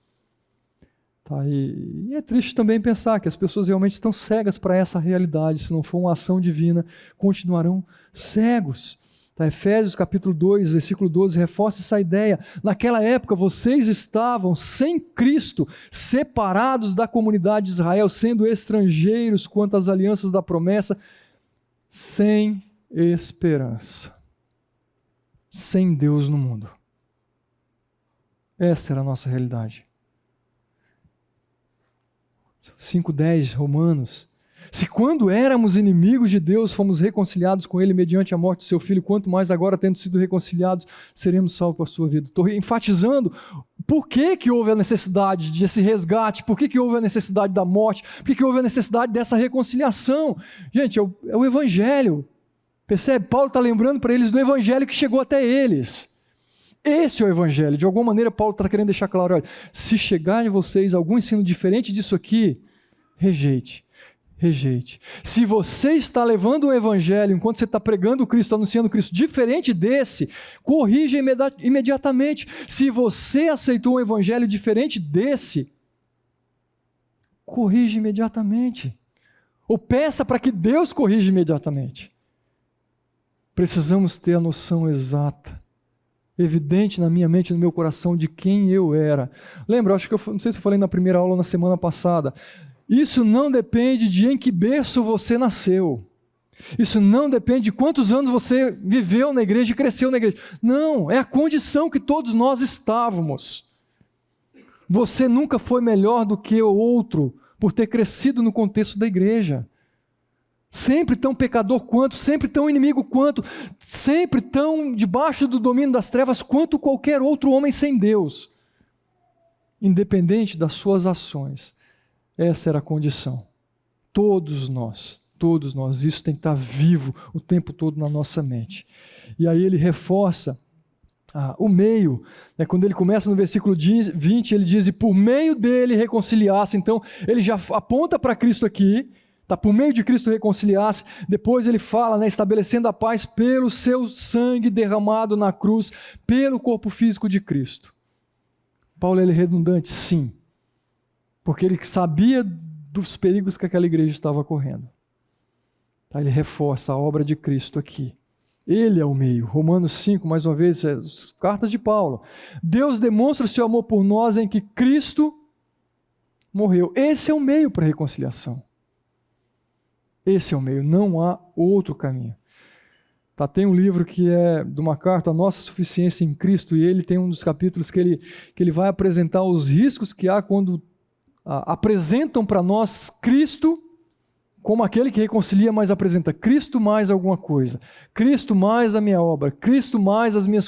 Speaker 1: Tá, e é triste também pensar que as pessoas realmente estão cegas para essa realidade. Se não for uma ação divina, continuarão cegos. Tá, Efésios capítulo 2, versículo 12, reforça essa ideia. Naquela época vocês estavam sem Cristo, separados da comunidade de Israel, sendo estrangeiros quanto às alianças da promessa, sem esperança. Sem Deus no mundo. Essa era a nossa realidade. 5:10, Romanos. Se quando éramos inimigos de Deus, fomos reconciliados com Ele mediante a morte do seu Filho, quanto mais agora, tendo sido reconciliados, seremos salvos por sua vida. Estou enfatizando por que houve a necessidade desse resgate, por que houve a necessidade da morte, por que houve a necessidade dessa reconciliação. Gente, é o Evangelho. Percebe? Paulo está lembrando para eles do Evangelho que chegou até eles. Esse é o Evangelho. De alguma maneira, Paulo está querendo deixar claro, olha, se chegar em vocês algum ensino diferente disso aqui, rejeite. Rejeite. Se você está levando o Evangelho, enquanto você está pregando o Cristo, anunciando o Cristo, diferente desse, corrija imediatamente. Se você aceitou um Evangelho diferente desse, corrija imediatamente. Ou peça para que Deus corrija imediatamente. Precisamos ter a noção exata, evidente na minha mente e no meu coração de quem eu era. Lembra, acho que não sei se eu falei na primeira aula na semana passada, isso não depende de em que berço você nasceu. Isso não depende de quantos anos você viveu na igreja e cresceu na igreja. Não, é a condição que todos nós estávamos. Você nunca foi melhor do que o outro por ter crescido no contexto da igreja. Sempre tão pecador quanto, sempre tão inimigo quanto, sempre tão debaixo do domínio das trevas quanto qualquer outro homem sem Deus. Independente das suas ações. Essa era a condição. Todos nós, isso tem que estar vivo o tempo todo na nossa mente. E aí ele reforça o meio, né? Quando ele começa no versículo 20, ele diz, e por meio dele reconciliasse, então ele já aponta para Cristo aqui, tá? Por meio de Cristo reconciliasse, depois ele fala, né, estabelecendo a paz pelo seu sangue derramado na cruz, pelo corpo físico de Cristo. Paulo, ele é redundante? Sim. Porque ele sabia dos perigos que aquela igreja estava correndo. Tá, ele reforça a obra de Cristo aqui. Ele é o meio. Romanos 5, mais uma vez, cartas de Paulo. Deus demonstra o seu amor por nós em que Cristo morreu. Esse é o meio para a reconciliação. Esse é o meio, não há outro caminho. Tá, tem um livro que é de uma carta, A Nossa Suficiência em Cristo, e ele tem um dos capítulos que ele vai apresentar os riscos que há quando apresentam para nós Cristo como aquele que reconcilia, mas apresenta Cristo mais alguma coisa, Cristo mais a minha obra, Cristo mais as minhas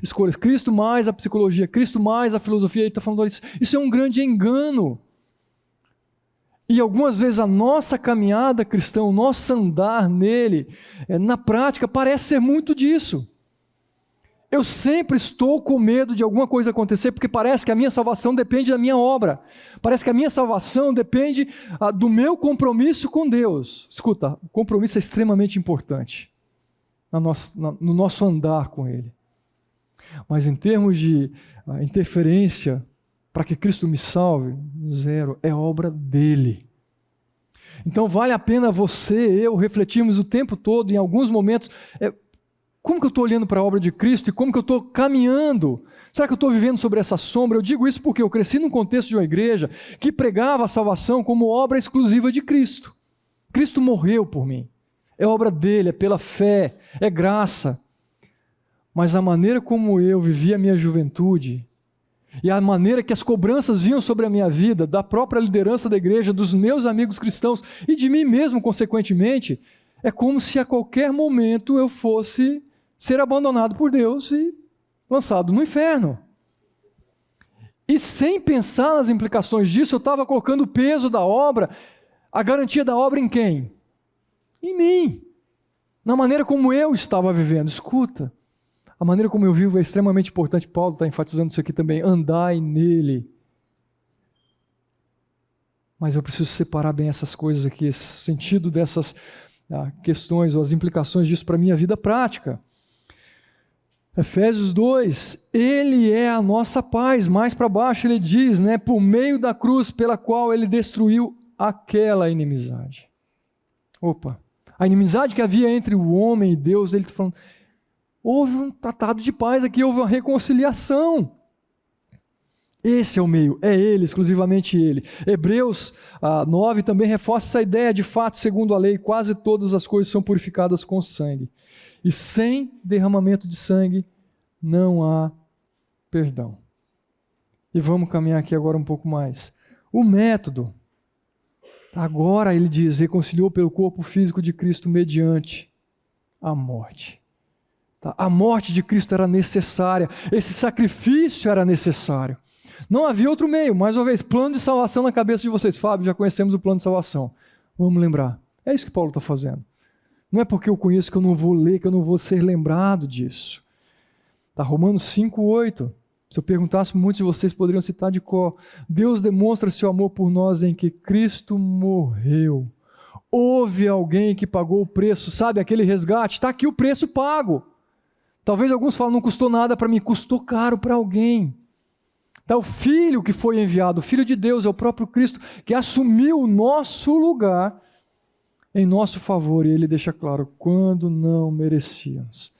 Speaker 1: escolhas, Cristo mais a psicologia, Cristo mais a filosofia. Ele está falando, olha, isso é um grande engano. E algumas vezes a nossa caminhada cristã, o nosso andar nele, na prática, parece ser muito disso. Eu sempre estou com medo de alguma coisa acontecer, porque parece que a minha salvação depende da minha obra. Parece que a minha salvação depende do meu compromisso com Deus. Escuta, o compromisso é extremamente importante no nosso andar com Ele. Mas em termos de interferência, para que Cristo me salve, zero, é obra dele. Então vale a pena você e eu refletirmos o tempo todo, em alguns momentos, como que eu estou olhando para a obra de Cristo e como que eu estou caminhando? Será que eu estou vivendo sobre essa sombra? Eu digo isso porque eu cresci num contexto de uma igreja que pregava a salvação como obra exclusiva de Cristo. Cristo morreu por mim. É obra dele, é pela fé, é graça. Mas a maneira como eu vivi a minha juventude e a maneira que as cobranças vinham sobre a minha vida, da própria liderança da igreja, dos meus amigos cristãos e de mim mesmo, consequentemente, É como se a qualquer momento eu fosse ser abandonado por Deus e lançado no inferno. E sem pensar nas implicações disso, eu estava colocando o peso da obra, a garantia da obra em quem? Em mim. Na maneira como eu estava vivendo. Escuta, a maneira como eu vivo é extremamente importante. Paulo está enfatizando isso aqui também. Andai nele. Mas eu preciso separar bem essas coisas aqui, esse sentido dessas questões ou as implicações disso para a minha vida prática. Efésios 2, ele é a nossa paz. Mais para baixo ele diz, por meio da cruz pela qual ele destruiu aquela inimizade. A inimizade que havia entre o homem e Deus, ele está falando, houve um tratado de paz aqui, houve uma reconciliação. Esse é o meio, é ele, exclusivamente ele. Hebreus 9 também reforça essa ideia, de fato, segundo a lei, quase todas as coisas são purificadas com sangue. E sem derramamento de sangue não há perdão. E vamos caminhar aqui agora um pouco mais. O método. Agora ele diz, reconciliou pelo corpo físico de Cristo mediante a morte. A morte de Cristo era necessária, esse sacrifício era necessário. Não havia outro meio. Mais uma vez, plano de salvação na cabeça de vocês. Fábio, já conhecemos o plano de salvação. Vamos lembrar. É isso que Paulo está fazendo. Não é porque eu conheço que eu não vou ler, que eu não vou ser lembrado disso. Romanos 5:8. Se eu perguntasse, muitos de vocês poderiam citar de cor. Deus demonstra seu amor por nós em que Cristo morreu. Houve alguém que pagou o preço, sabe, aquele resgate. Está aqui o preço pago. Talvez alguns falem, não custou nada para mim, custou caro para alguém. O Filho que foi enviado, o Filho de Deus, é o próprio Cristo, que assumiu o nosso lugar em nosso favor, e ele deixa claro, quando não merecíamos.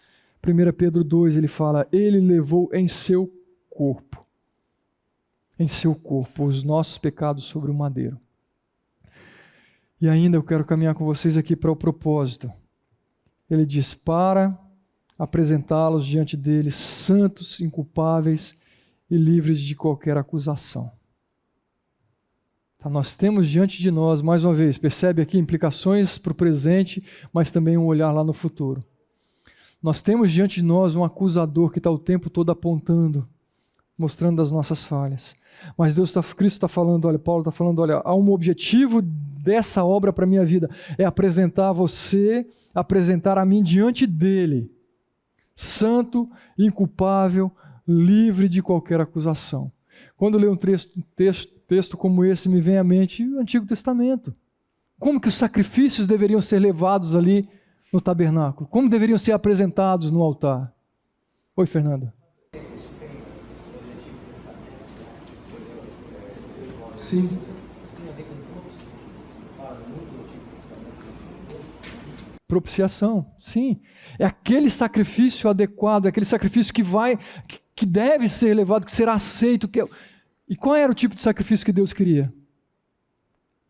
Speaker 1: 1 Pedro 2, ele fala, ele levou em seu corpo, os nossos pecados sobre o madeiro. E ainda eu quero caminhar com vocês aqui para o propósito. Ele diz, para apresentá-los diante dele, santos, inculpáveis e livres de qualquer acusação. Nós temos diante de nós, mais uma vez, percebe aqui implicações para o presente, mas também um olhar lá no futuro. Nós temos diante de nós um acusador que está o tempo todo apontando, mostrando as nossas falhas. Mas Cristo está falando, Paulo está falando, há um objetivo dessa obra para a minha vida, é apresentar você, apresentar a mim diante dele, santo, inculpável, livre de qualquer acusação. Quando eu leio um texto como esse, me vem à mente o Antigo Testamento. Como que os sacrifícios deveriam ser levados ali no tabernáculo? Como deveriam ser apresentados no altar? Oi, Fernanda. Sim. Propiciação, sim. É aquele sacrifício adequado, é aquele sacrifício que deve ser levado, que será aceito. E qual era o tipo de sacrifício que Deus queria?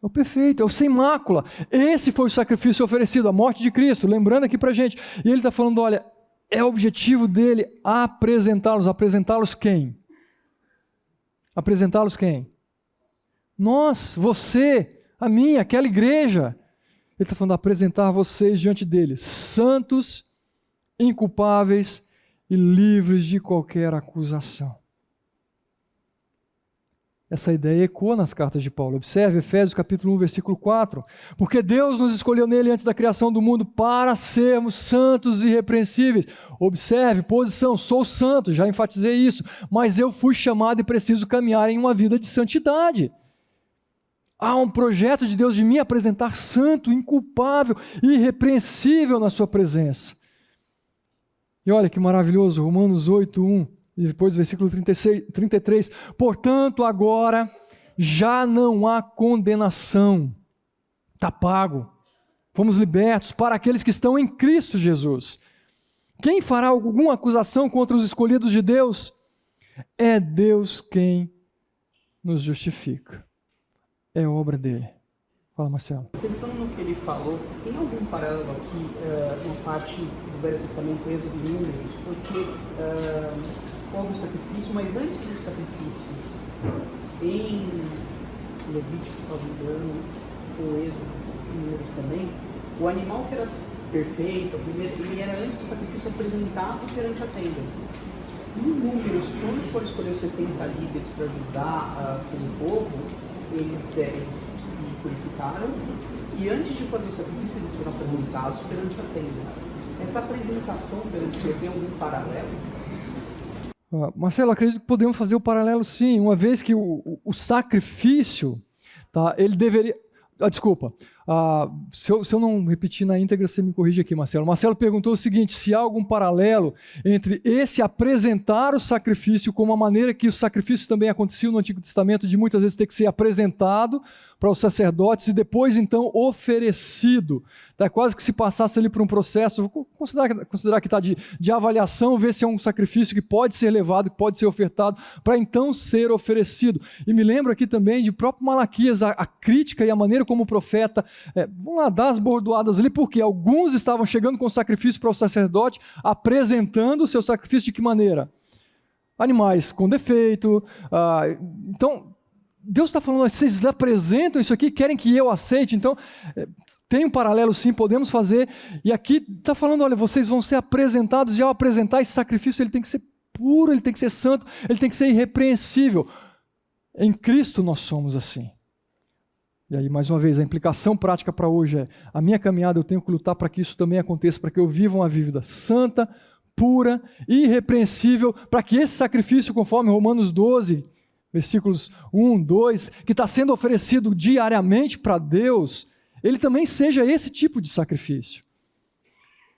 Speaker 1: É o perfeito, é o sem mácula. Esse foi o sacrifício oferecido, a morte de Cristo, lembrando aqui para a gente. E ele está falando, é o objetivo dele apresentá-los. Apresentá-los quem? Apresentá-los quem? Nós, você, a mim, aquela igreja. Ele está falando, apresentar vocês diante dele, santos, inculpáveis e livres de qualquer acusação. Essa ideia ecoa nas cartas de Paulo. Observe Efésios capítulo 1, versículo 4. Porque Deus nos escolheu nele antes da criação do mundo para sermos santos e irrepreensíveis. Observe, posição, sou santo, já enfatizei isso, mas eu fui chamado e preciso caminhar em uma vida de santidade. Há um projeto de Deus de me apresentar santo, inculpável, irrepreensível na sua presença. E olha que maravilhoso, Romanos 8, 1. E depois versículo 33, portanto agora já não há condenação, está pago, fomos libertos para aqueles que estão em Cristo Jesus. Quem fará alguma acusação contra os escolhidos de Deus? É Deus quem nos justifica, é obra dele. Fala, Marcelo.
Speaker 2: Pensando no que ele falou, tem algum paralelo aqui, uma parte do Velho Testamento, Êxodo e Números, porque houve o sacrifício, mas antes do sacrifício, em Levítico, salvo engano, ou Êxodo e Números também, O animal que era perfeito, ele era antes do sacrifício apresentado perante a tenda. Em Números, quando for escolher os 70 líderes para ajudar aquele povo, eles se purificaram e antes de fazer o sacrifício eles foram apresentados perante a tenda. Essa apresentação perante o Senhor tem algum paralelo?
Speaker 1: Marcelo, acredito que podemos fazer o paralelo sim, uma vez que o sacrifício, tá, ele deveria... desculpa, se eu não repetir na íntegra, você me corrige aqui, Marcelo. Marcelo perguntou o seguinte, se há algum paralelo entre esse apresentar o sacrifício como a maneira que o sacrifício também aconteceu no Antigo Testamento, de muitas vezes ter que ser apresentado para os sacerdotes e depois então oferecido. Tá? Quase que se passasse ali por um processo, vou considerar que está de avaliação, ver se é um sacrifício que pode ser levado, que pode ser ofertado, para então ser oferecido. E me lembro aqui também de próprio Malaquias, a crítica e a maneira como o profeta, vamos lá, dar as bordoadas ali, porque alguns estavam chegando com sacrifício para o sacerdote, apresentando o seu sacrifício de que maneira? Animais com defeito. Então, Deus está falando, vocês apresentam isso aqui, querem que eu aceite, então... Tem um paralelo sim, podemos fazer, e aqui está falando, olha, vocês vão ser apresentados, e ao apresentar esse sacrifício, ele tem que ser puro, ele tem que ser santo, ele tem que ser irrepreensível. Em Cristo nós somos assim. E aí, mais uma vez, a implicação prática para hoje é, a minha caminhada eu tenho que lutar para que isso também aconteça, para que eu viva uma vida santa, pura, irrepreensível, para que esse sacrifício, conforme Romanos 12, versículos 1, 2, que está sendo oferecido diariamente para Deus, ele também seja esse tipo de sacrifício.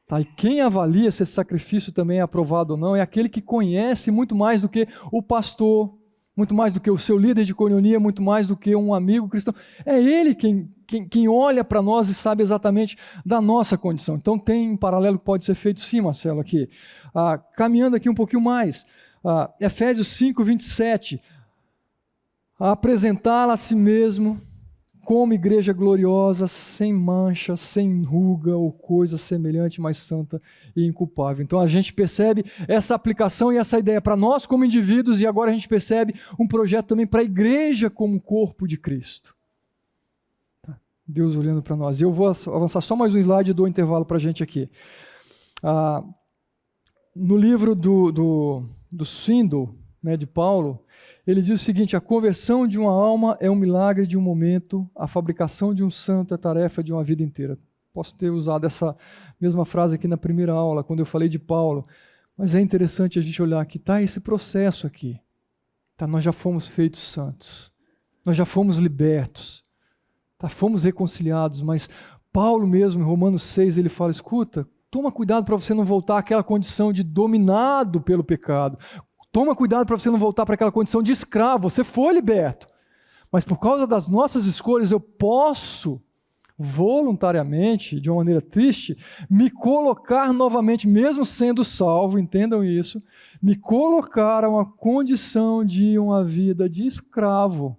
Speaker 1: Tá? E quem avalia se esse sacrifício também é aprovado ou não é aquele que conhece muito mais do que o pastor, muito mais do que o seu líder de coinonia, muito mais do que um amigo cristão. É ele quem olha para nós e sabe exatamente da nossa condição. Então tem um paralelo que pode ser feito sim, Marcelo, aqui. Caminhando aqui um pouquinho mais, Efésios 5, 27, apresentá-la a si mesmo como igreja gloriosa, sem mancha, sem ruga ou coisa semelhante, mas santa e inculpável. Então a gente percebe essa aplicação e essa ideia para nós como indivíduos, e agora a gente percebe um projeto também para a igreja como corpo de Cristo. Tá? Deus olhando para nós. Eu vou avançar só mais um slide e dou um intervalo para a gente aqui. No livro do Swindoll, né, de Paulo, ele diz o seguinte, a conversão de uma alma é um milagre de um momento, a fabricação de um santo é tarefa de uma vida inteira. Posso ter usado essa mesma frase aqui na primeira aula, quando eu falei de Paulo, mas é interessante a gente olhar que está esse processo aqui. Tá, nós já fomos feitos santos, nós já fomos libertos, tá, fomos reconciliados, mas Paulo mesmo, em Romanos 6, ele fala, escuta, toma cuidado para você não voltar àquela condição de dominado pelo pecado. Toma cuidado para você não voltar para aquela condição de escravo. Você foi liberto. Mas por causa das nossas escolhas, eu posso, voluntariamente, de uma maneira triste, me colocar novamente, mesmo sendo salvo, entendam isso, me colocar a uma condição de uma vida de escravo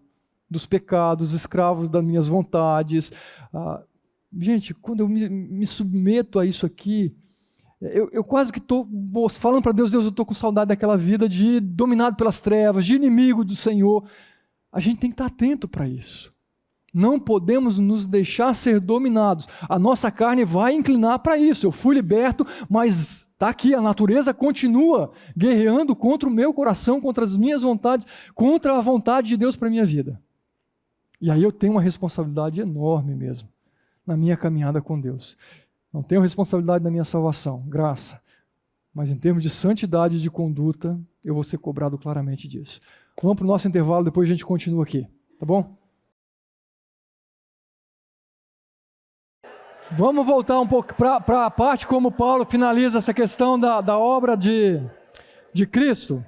Speaker 1: dos pecados, escravos das minhas vontades. Gente, quando eu me submeto a isso aqui, eu quase que estou falando para Deus, eu estou com saudade daquela vida de dominado pelas trevas, de inimigo do Senhor. A gente tem que estar atento para isso. Não podemos nos deixar ser dominados. A nossa carne vai inclinar para isso. Eu fui liberto, mas está aqui, a natureza continua guerreando contra o meu coração, contra as minhas vontades, contra a vontade de Deus para a minha vida. E aí eu tenho uma responsabilidade enorme mesmo, na minha caminhada com Deus. Não tenho responsabilidade na minha salvação, graça. Mas em termos de santidade e de conduta, eu vou ser cobrado claramente disso. Vamos para o nosso intervalo, depois a gente continua aqui, tá bom? Vamos voltar um pouco para a parte como Paulo finaliza essa questão da obra de Cristo.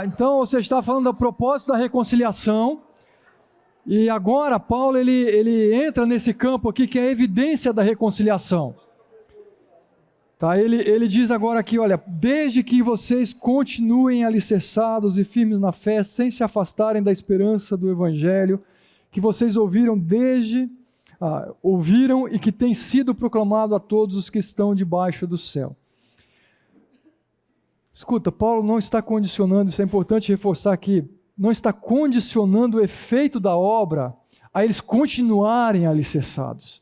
Speaker 1: Então, você está falando do propósito da reconciliação, e agora Paulo ele entra nesse campo aqui que é a evidência da reconciliação. Tá? Ele diz agora aqui, olha, desde que vocês continuem alicerçados e firmes na fé, sem se afastarem da esperança do Evangelho, que vocês ouviram e que tem sido proclamado a todos os que estão debaixo do céu. Escuta, Paulo não está condicionando, isso é importante reforçar aqui, não está condicionando o efeito da obra a eles continuarem alicerçados.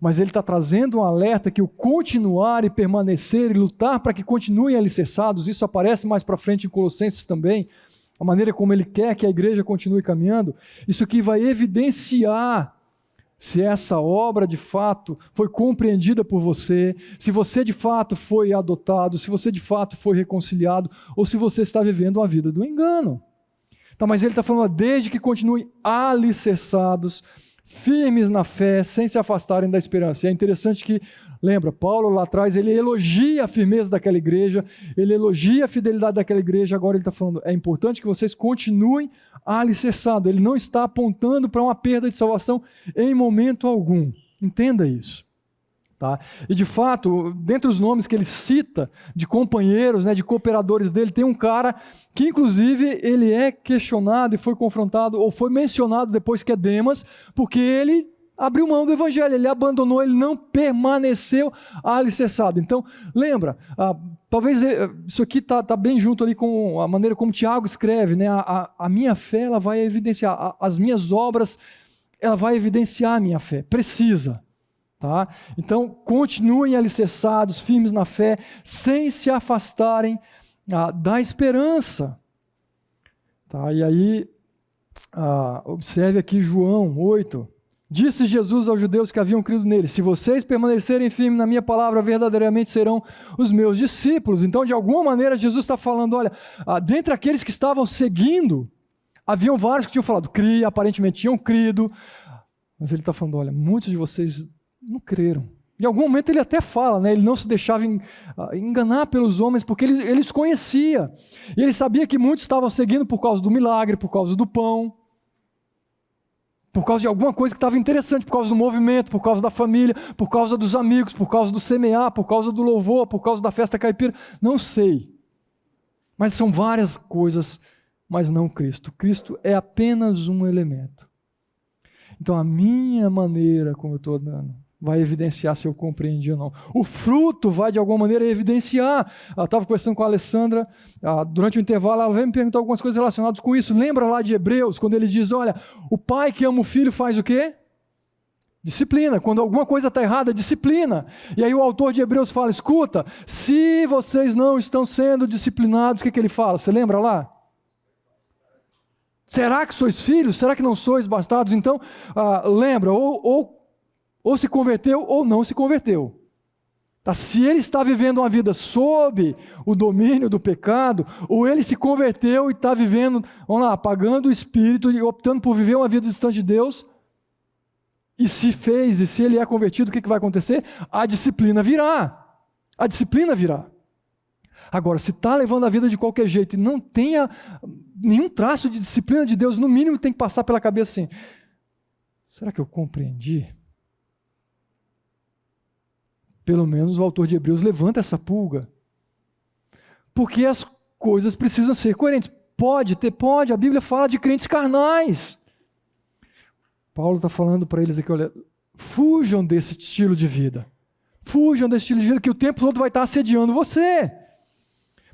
Speaker 1: mas ele está trazendo um alerta que o continuar e permanecer e lutar para que continuem alicerçados, isso aparece mais para frente em Colossenses também, a maneira como ele quer que a igreja continue caminhando, isso aqui vai evidenciar se essa obra de fato foi compreendida por você, se você de fato foi adotado, se você de fato foi reconciliado, ou se você está vivendo uma vida do engano. Tá, mas ele está falando, desde que continuem alicerçados, firmes na fé, sem se afastarem da esperança. E é interessante que, lembra, Paulo lá atrás, ele elogia a firmeza daquela igreja, ele elogia a fidelidade daquela igreja, agora ele está falando, é importante que vocês continuem alicerçados. Ele não está apontando para uma perda de salvação em momento algum. Entenda isso. Tá? E de fato, dentre os nomes que ele cita, de companheiros, de cooperadores dele, tem um cara que inclusive ele é questionado e foi confrontado, ou foi mencionado depois, que é Demas, porque ele abriu mão do evangelho, ele abandonou, ele não permaneceu alicerçado. Então, lembra, talvez isso aqui está bem junto ali com a maneira como Tiago escreve, a minha fé ela vai evidenciar, as minhas obras, ela vai evidenciar a minha fé, precisa. Tá? Então, continuem alicerçados, firmes na fé, sem se afastarem da esperança. Tá? E aí, observe aqui João 8. Disse Jesus aos judeus que haviam crido nele: se vocês permanecerem firmes na minha palavra, verdadeiramente serão os meus discípulos. Então, de alguma maneira, Jesus está falando, olha, dentre aqueles que estavam seguindo, haviam vários que tinham falado, aparentemente tinham crido, mas ele está falando, olha, muitos de vocês não creram. Em algum momento ele até fala, ele não se deixava enganar pelos homens, porque ele os conhecia. E ele sabia que muitos estavam seguindo por causa do milagre, por causa do pão, por causa de alguma coisa que estava interessante, por causa do movimento, por causa da família, por causa dos amigos, por causa do semear, por causa do louvor, por causa da festa caipira. Não sei. Mas são várias coisas, mas não Cristo. Cristo é apenas um elemento. Então a minha maneira como eu estou dando vai evidenciar se eu compreendi ou não. O fruto vai, de alguma maneira, evidenciar. Eu estava conversando com a Alessandra, durante o intervalo, ela veio me perguntar algumas coisas relacionadas com isso. Lembra lá de Hebreus, quando ele diz, olha, o pai que ama o filho faz o quê? Disciplina. Quando alguma coisa está errada, disciplina. E aí o autor de Hebreus fala, escuta, se vocês não estão sendo disciplinados, o que ele fala? Você lembra lá? Será que sois filhos? Será que não sois bastardos? Então, lembra, ou se converteu ou não se converteu. Tá? Se ele está vivendo uma vida sob o domínio do pecado, ou ele se converteu e está vivendo, apagando o espírito e optando por viver uma vida distante de Deus, e se ele é convertido, o que vai acontecer? A disciplina virá. A disciplina virá. Agora, se está levando a vida de qualquer jeito e não tenha nenhum traço de disciplina de Deus, no mínimo tem que passar pela cabeça assim, será que eu compreendi? Pelo menos o autor de Hebreus levanta essa pulga. Porque as coisas precisam ser coerentes. Pode, a Bíblia fala de crentes carnais. Paulo está falando para eles aqui, olha, fujam desse estilo de vida. Fujam desse estilo de vida que o tempo todo vai estar assediando você.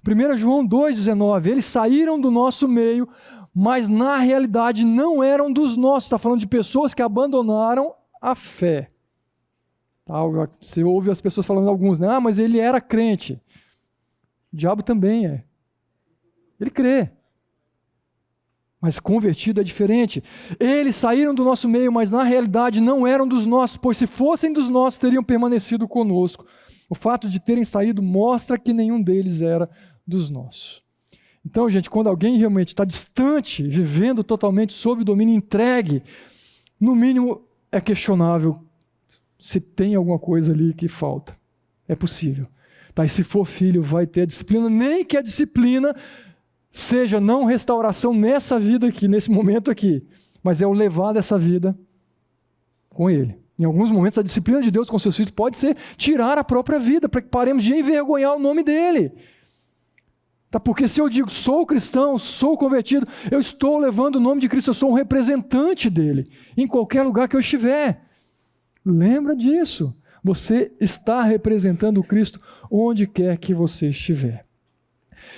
Speaker 1: 1 João 2,19, eles saíram do nosso meio, mas na realidade não eram dos nossos. Está falando de pessoas que abandonaram a fé. Você ouve as pessoas falando, alguns, mas ele era crente. O diabo também é. Ele crê. Mas convertido é diferente. Eles saíram do nosso meio, mas na realidade não eram dos nossos, pois se fossem dos nossos, teriam permanecido conosco. O fato de terem saído mostra que nenhum deles era dos nossos. Então, gente, quando alguém realmente está distante, vivendo totalmente sob o domínio entregue, no mínimo é questionável se tem alguma coisa ali que falta. É possível. Tá? E se for filho, vai ter a disciplina, nem que a disciplina seja não restauração nessa vida aqui, nesse momento aqui, mas é o levar dessa vida com ele. Em alguns momentos, a disciplina de Deus com seus filhos pode ser tirar a própria vida, para que paremos de envergonhar o nome dele. Tá? Porque se eu digo, sou cristão, sou convertido, eu estou levando o nome de Cristo, eu sou um representante dele, em qualquer lugar que eu estiver. Lembra disso. Você está representando Cristo onde quer que você estiver.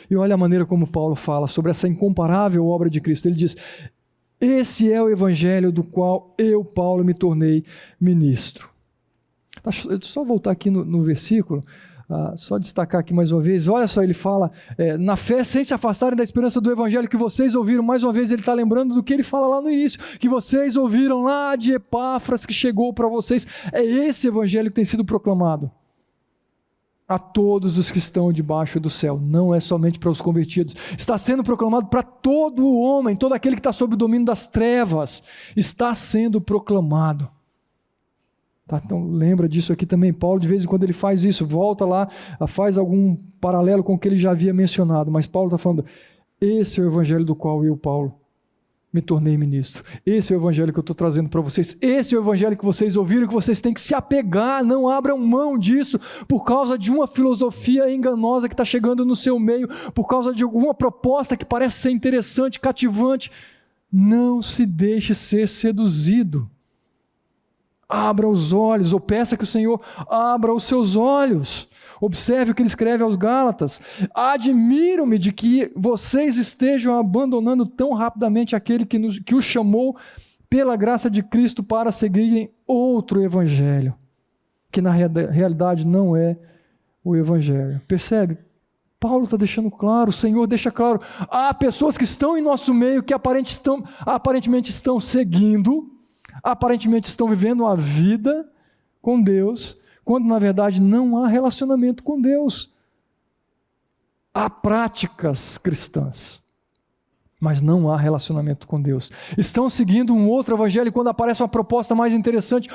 Speaker 1: E olha a maneira como Paulo fala sobre essa incomparável obra de Cristo. Ele diz, esse é o evangelho do qual eu, Paulo, me tornei ministro. Deixa eu só voltar aqui no versículo, só destacar aqui mais uma vez. Olha só, ele fala, na fé sem se afastarem da esperança do evangelho que vocês ouviram. Mais uma vez ele está lembrando do que ele fala lá no início, que vocês ouviram lá de Epáfras, que chegou para vocês. É esse evangelho que tem sido proclamado a todos os que estão debaixo do céu, não é somente para os convertidos, está sendo proclamado para todo o homem, todo aquele que está sob o domínio das trevas, está sendo proclamado. Tá? Então lembra disso aqui também. Paulo, de vez em quando ele faz isso, volta lá, faz algum paralelo com o que ele já havia mencionado, mas Paulo está falando, esse é o evangelho do qual eu, Paulo, me tornei ministro. Esse é o evangelho que eu estou trazendo para vocês. Esse é o evangelho que vocês ouviram, que vocês têm que se apegar. Não abram mão disso por causa de uma filosofia enganosa que está chegando no seu meio, por causa de alguma proposta que parece ser interessante, cativante. Não se deixe ser seduzido. Abra os olhos, ou peça que o Senhor abra os seus olhos. Observe o que ele escreve aos Gálatas. Admiro-me de que vocês estejam abandonando tão rapidamente aquele que os chamou pela graça de Cristo para seguirem outro evangelho, que na realidade não é o evangelho. Percebe? Paulo está deixando claro, o Senhor deixa claro. Há pessoas que estão em nosso meio que aparentemente estão seguindo, aparentemente estão vivendo uma vida com Deus, quando na verdade não há relacionamento com Deus. Há práticas cristãs, mas não há relacionamento com Deus. Estão seguindo um outro evangelho e quando aparece uma proposta mais interessante,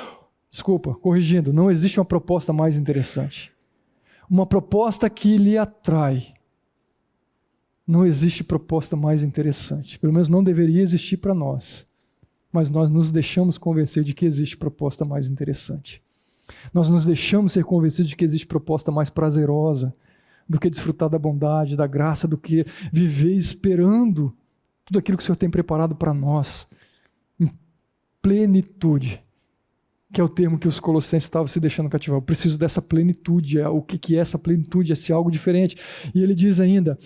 Speaker 1: corrigindo, não existe uma proposta mais interessante. Uma proposta que lhe atrai. Não existe proposta mais interessante. Pelo menos não deveria existir para nós. Mas nós nos deixamos convencer de que existe proposta mais interessante. Nós nos deixamos ser convencidos de que existe proposta mais prazerosa do que desfrutar da bondade, da graça, do que viver esperando tudo aquilo que o Senhor tem preparado para nós, em plenitude, que é o termo que os colossenses estavam se deixando cativar. Eu preciso dessa plenitude. O que é essa plenitude? É ser algo diferente. E ele diz ainda,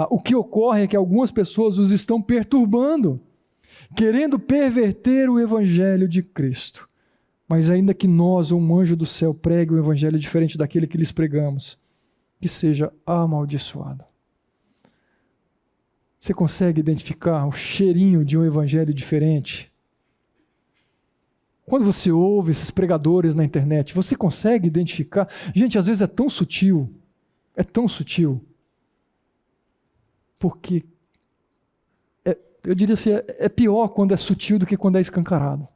Speaker 1: o que ocorre é que algumas pessoas os estão perturbando, querendo perverter o evangelho de Cristo. Mas ainda que nós, ou um anjo do céu, pregue um evangelho diferente daquele que lhes pregamos, que seja amaldiçoado. Você consegue identificar o cheirinho de um evangelho diferente? Quando você ouve esses pregadores na internet, você consegue identificar? Gente, às vezes é tão sutil, porque, eu diria assim, é pior quando é sutil do que quando é escancarado.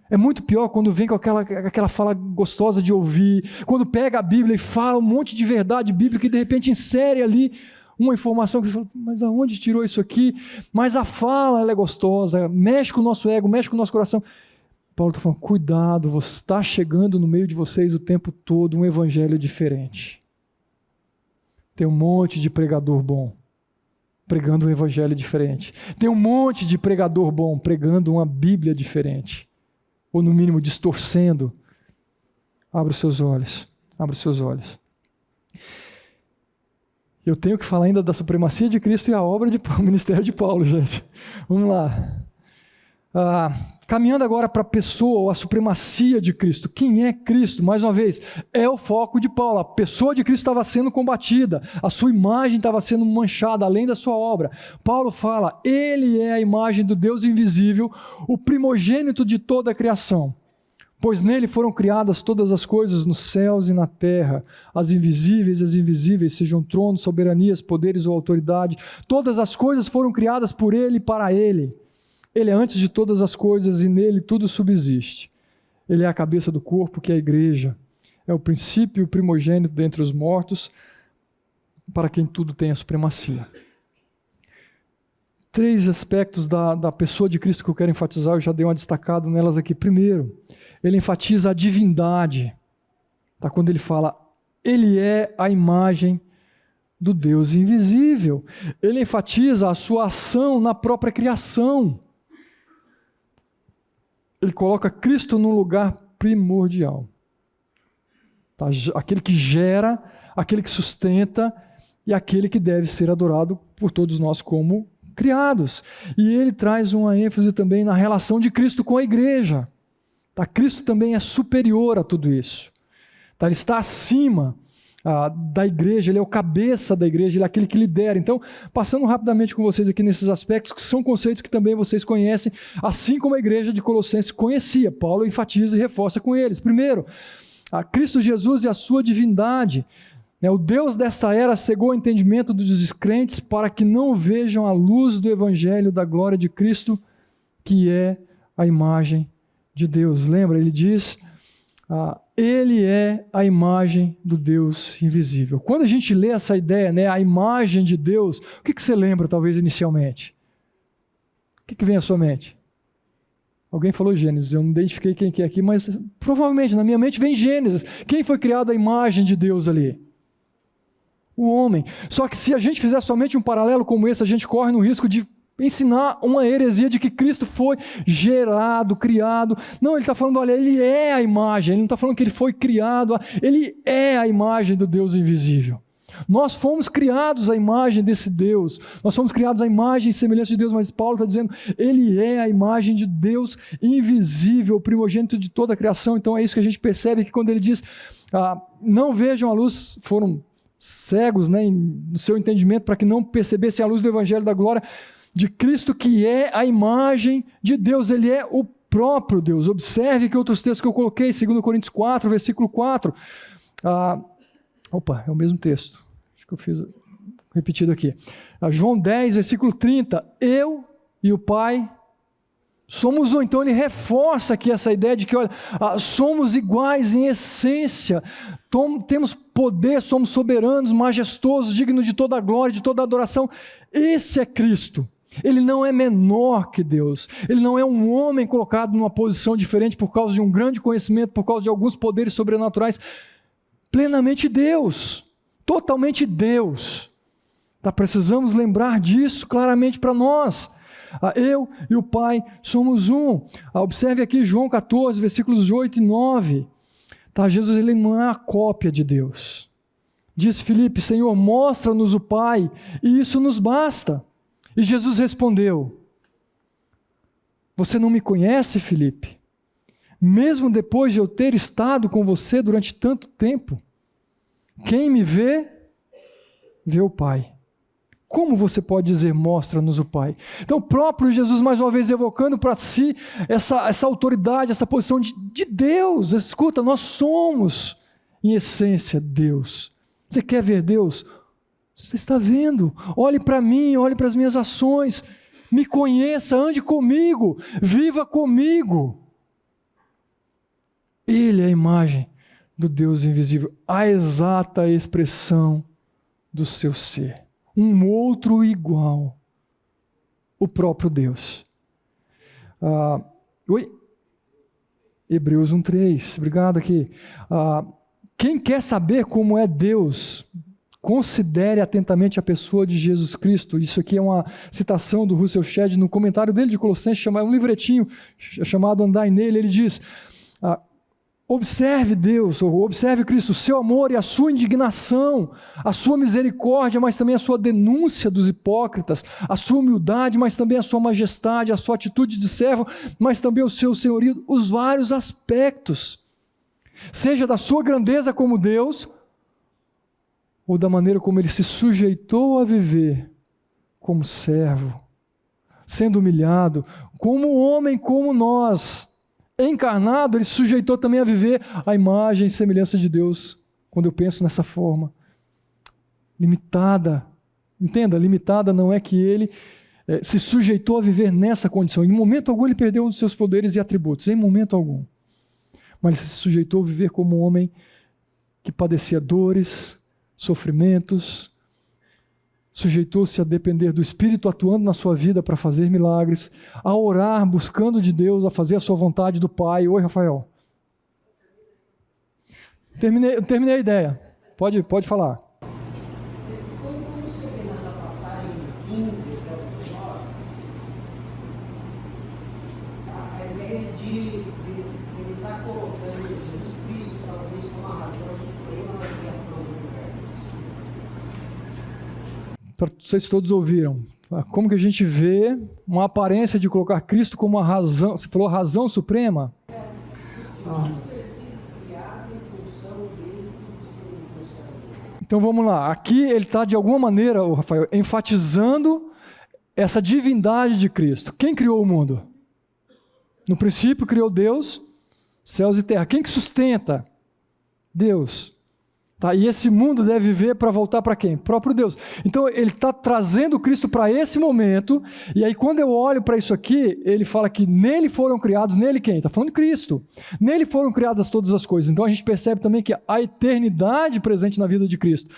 Speaker 1: É muito pior quando vem com aquela fala gostosa de ouvir, quando pega a Bíblia e fala um monte de verdade bíblica e de repente insere ali uma informação que você fala, mas aonde tirou isso aqui? Mas a fala ela é gostosa, mexe com o nosso ego, mexe com o nosso coração. Paulo está falando, cuidado, está chegando no meio de vocês o tempo todo um evangelho diferente. Tem um monte de pregador bom pregando um evangelho diferente. Tem um monte de pregador bom pregando uma Bíblia diferente. Ou no mínimo distorcendo. Abra os seus olhos. Eu tenho que falar ainda da supremacia de Cristo e a obra o ministério de Paulo, gente. Vamos lá. Caminhando agora para a pessoa, ou a supremacia de Cristo. Quem é Cristo? Mais uma vez, é o foco de Paulo. A pessoa de Cristo estava sendo combatida, a sua imagem estava sendo manchada, além da sua obra. Paulo fala, ele é a imagem do Deus invisível, o primogênito de toda a criação. Pois nele foram criadas todas as coisas nos céus e na terra, as invisíveis e as invisíveis, sejam tronos, soberanias, poderes ou autoridade. Todas as coisas foram criadas por ele e para ele. Ele é antes de todas as coisas e nele tudo subsiste. Ele é a cabeça do corpo, que é a igreja. É o princípio e o primogênito dentre os mortos, para quem tudo tem a supremacia. 3 aspectos da pessoa de Cristo que eu quero enfatizar, eu já dei uma destacada nelas aqui. Primeiro, ele enfatiza a divindade. Tá? Quando ele fala, ele é a imagem do Deus invisível. Ele enfatiza a sua ação na própria criação. Ele coloca Cristo num lugar primordial. Tá? Aquele que gera, aquele que sustenta e aquele que deve ser adorado por todos nós como criados. E ele traz uma ênfase também na relação de Cristo com a igreja. Tá? Cristo também é superior a tudo isso. Tá? Ele está acima da igreja, ele é o cabeça da igreja, ele é aquele que lidera. Então, passando rapidamente com vocês aqui nesses aspectos, que são conceitos que também vocês conhecem, assim como a igreja de Colossenses conhecia. Paulo enfatiza e reforça com eles. Primeiro, Cristo Jesus e a sua divindade. O Deus desta era cegou o entendimento dos descrentes para que não vejam a luz do evangelho da glória de Cristo, que é a imagem de Deus. Lembra? Ele diz... Ele é a imagem do Deus invisível. Quando a gente lê essa ideia, né, a imagem de Deus, o que você lembra, talvez, inicialmente? O que vem à sua mente? Alguém falou Gênesis, eu não identifiquei quem que é aqui, mas provavelmente na minha mente vem Gênesis. Quem foi criado a imagem de Deus ali? O homem. Só que se a gente fizer somente um paralelo como esse, a gente corre no risco de ensinar uma heresia de que Cristo foi gerado, criado. Não, ele está falando, olha, ele é a imagem, ele não está falando que ele foi criado, ele é a imagem do Deus invisível. Nós fomos criados à imagem desse Deus, nós fomos criados à imagem e semelhança de Deus, mas Paulo está dizendo, ele é a imagem de Deus invisível, o primogênito de toda a criação. Então é isso que a gente percebe, que quando ele diz, não vejam a luz, foram cegos, né, no seu entendimento, para que não percebessem a luz do evangelho da glória de Cristo, que é a imagem de Deus, ele é o próprio Deus. Observe que outros textos que eu coloquei, 2 Coríntios 4, versículo 4, é o mesmo texto, acho que eu fiz repetido aqui, João 10, versículo 30, eu e o Pai somos um. Então ele reforça aqui essa ideia de que, olha, somos iguais em essência, temos poder, somos soberanos, majestosos, dignos de toda a glória, de toda a adoração. Esse é Cristo. Ele não é menor que Deus, ele não é um homem colocado numa posição diferente por causa de um grande conhecimento, por causa de alguns poderes sobrenaturais. Plenamente Deus, totalmente Deus. Precisamos lembrar disso claramente para nós. Eu e o Pai somos um. Observe aqui João 14, versículos 8 e 9. Jesus, ele não é a cópia de Deus. Disse Filipe, Senhor, mostra-nos o Pai, e isso nos basta. E Jesus respondeu, você não me conhece, Filipe? Mesmo depois de eu ter estado com você durante tanto tempo, quem me vê, vê o Pai. Como você pode dizer, mostra-nos o Pai? Então o próprio Jesus, mais uma vez, evocando para si essa autoridade, essa posição de Deus. Escuta, nós somos, em essência, Deus. Você quer ver Deus? Você está vendo. Olhe para mim, olhe para as minhas ações. Me conheça, ande comigo, viva comigo. Ele é a imagem do Deus invisível, a exata expressão do seu ser. Um outro igual, o próprio Deus. Hebreus 1:3, obrigado aqui. Quem quer saber como é Deus, considere atentamente a pessoa de Jesus Cristo. Isso aqui é uma citação do Russell Shedd no comentário dele de Colossenses, um livretinho chamado Andai Nele. Ele diz, observe Deus, ou observe Cristo, o seu amor e a sua indignação, a sua misericórdia, mas também a sua denúncia dos hipócritas, a sua humildade, mas também a sua majestade, a sua atitude de servo, mas também o seu senhorio, os vários aspectos, seja da sua grandeza como Deus, ou da maneira como ele se sujeitou a viver como servo, sendo humilhado, como homem como nós, encarnado, ele se sujeitou também a viver a imagem e semelhança de Deus. Quando eu penso nessa forma, limitada, entenda, limitada não é que ele se sujeitou a viver nessa condição. Em momento algum ele perdeu um dos seus poderes e atributos, em momento algum. Mas ele se sujeitou a viver como um homem que padecia dores, sofrimentos, sujeitou-se a depender do Espírito atuando na sua vida para fazer milagres, a orar, buscando de Deus, a fazer a sua vontade do Pai. Oi, Rafael. Terminei a ideia. Pode falar.
Speaker 2: Como você vê nessa passagem 15 até o 19, a ideia de ele estar colocando Jesus Cristo talvez como a razão suprema da criação do universo?
Speaker 1: Para vocês todos ouviram, como que a gente vê uma aparência de colocar Cristo como a razão, você falou razão suprema?
Speaker 2: Ter sido criado em função dele
Speaker 1: Então vamos lá, aqui ele está de alguma maneira, o Rafael, enfatizando essa divindade de Cristo. Quem criou o mundo? No princípio criou Deus, céus e terra. Quem que sustenta? Deus. Tá? E esse mundo deve viver para voltar para quem? Próprio Deus. Então ele está trazendo Cristo para esse momento, e aí quando eu olho para isso aqui, ele fala que nele foram criados, nele quem? Está falando de Cristo. Nele foram criadas todas as coisas. Então a gente percebe também que a eternidade presente na vida de Cristo.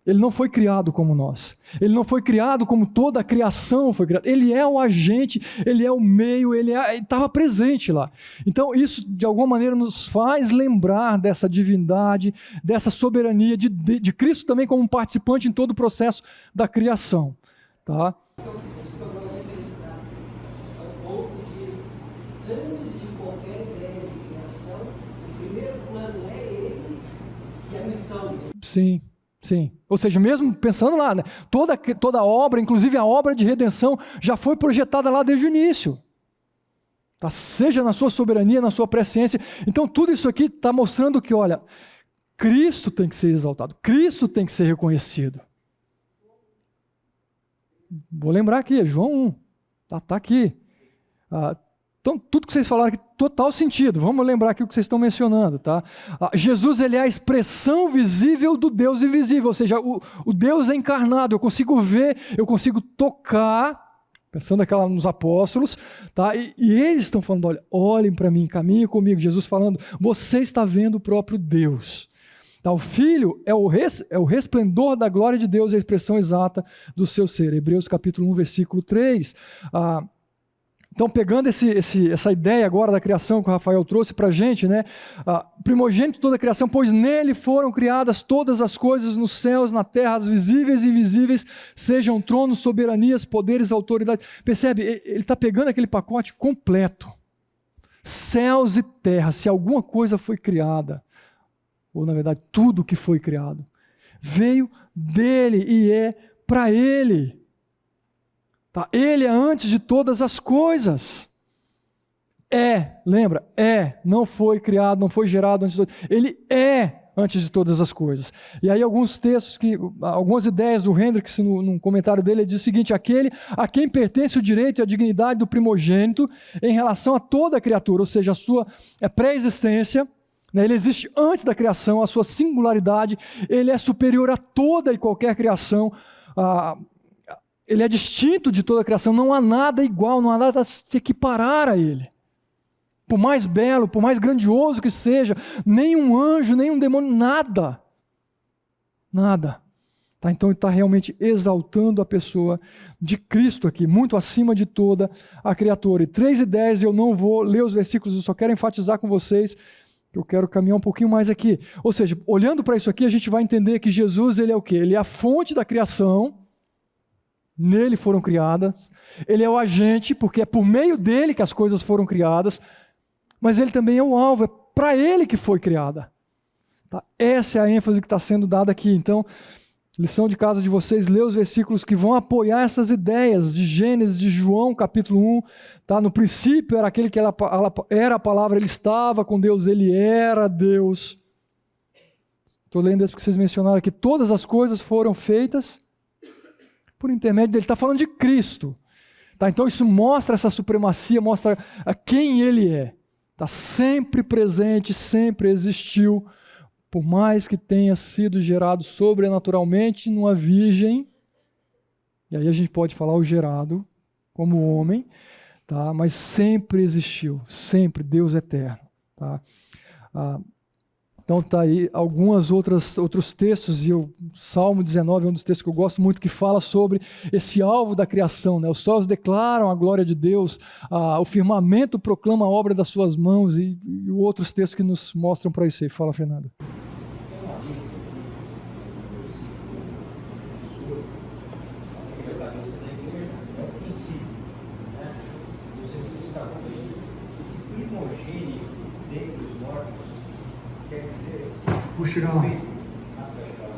Speaker 1: Ele não foi criado como nós. Ele não foi criado como toda a criação foi criada. Ele é o agente, ele é o meio, ele estava presente lá. Então isso, de alguma maneira, nos faz lembrar dessa divindade, dessa soberania de Cristo também como um participante em todo o processo da criação. Tá?
Speaker 3: Antes de qualquer ideia de criação, o primeiro plano é ele e a missão dele.
Speaker 1: Sim. Sim, ou seja, mesmo pensando lá, né, toda obra, inclusive a obra de redenção, já foi projetada lá desde o início. Tá? Seja na sua soberania, na sua presciência. Então tudo isso aqui está mostrando que, olha, Cristo tem que ser exaltado, Cristo tem que ser reconhecido. Vou lembrar aqui, João 1, tá aqui. Então, tudo que vocês falaram aqui, total sentido. Vamos lembrar aqui o que vocês estão mencionando. Tá? Jesus, ele é a expressão visível do Deus invisível, ou seja, o Deus é encarnado. Eu consigo ver, eu consigo tocar, pensando aquela nos apóstolos, tá? E eles estão falando, olha, olhem para mim, caminhem comigo. Jesus falando, você está vendo o próprio Deus. Tá? O Filho é o resplendor da glória de Deus, é a expressão exata do seu ser. Hebreus capítulo 1, versículo 3. Então, pegando essa ideia agora da criação que o Rafael trouxe para a gente, né? Primogênito de toda a criação, pois nele foram criadas todas as coisas nos céus, na terra, as visíveis e invisíveis, sejam tronos, soberanias, poderes, autoridades. Percebe? Ele está pegando aquele pacote completo. Céus e terra, se alguma coisa foi criada, ou na verdade tudo que foi criado, veio dele e é para ele. Tá? Ele é antes de todas as coisas. Lembra? Não foi criado, não foi gerado antes de todas. Ele é antes de todas as coisas. E aí alguns textos, algumas ideias do Hendricks, num comentário dele, ele diz o seguinte: aquele a quem pertence o direito e a dignidade do primogênito em relação a toda a criatura, ou seja, a sua pré-existência, né? Ele existe antes da criação, a sua singularidade, ele é superior a toda e qualquer criação, ele é distinto de toda a criação, não há nada igual, não há nada a se equiparar a ele. Por mais belo, por mais grandioso que seja, nem um anjo, nem um demônio, nada. Nada. Tá? Então ele está realmente exaltando a pessoa de Cristo aqui, muito acima de toda a criatura. E 3:10, eu não vou ler os versículos, eu só quero enfatizar com vocês, eu quero caminhar um pouquinho mais aqui. Ou seja, olhando para isso aqui, a gente vai entender que Jesus, ele é o quê? Ele é a fonte da criação. Nele foram criadas, ele é o agente, porque é por meio dele que as coisas foram criadas, mas ele também é o alvo, é para ele que foi criada. Tá? Essa é a ênfase que está sendo dada aqui. Então, lição de casa de vocês, lê os versículos que vão apoiar essas ideias de Gênesis, de João, capítulo 1. Tá? No princípio era aquele que era a palavra, ele estava com Deus, ele era Deus. Estou lendo isso porque vocês mencionaram que todas as coisas foram feitas por intermédio dele. Está falando de Cristo. Tá? Então isso mostra essa supremacia, mostra a quem ele é. Está sempre presente, sempre existiu, por mais que tenha sido gerado sobrenaturalmente numa virgem, e aí a gente pode falar o gerado como homem, tá? Mas sempre existiu, sempre, Deus eterno. Tá? Então está aí outros textos, e o Salmo 19 é um dos textos que eu gosto muito, que fala sobre esse alvo da criação. Né? Os céus declaram a glória de Deus, o firmamento proclama a obra das suas mãos, e outros textos que nos mostram para isso aí. Fala, Fernando.
Speaker 4: Vou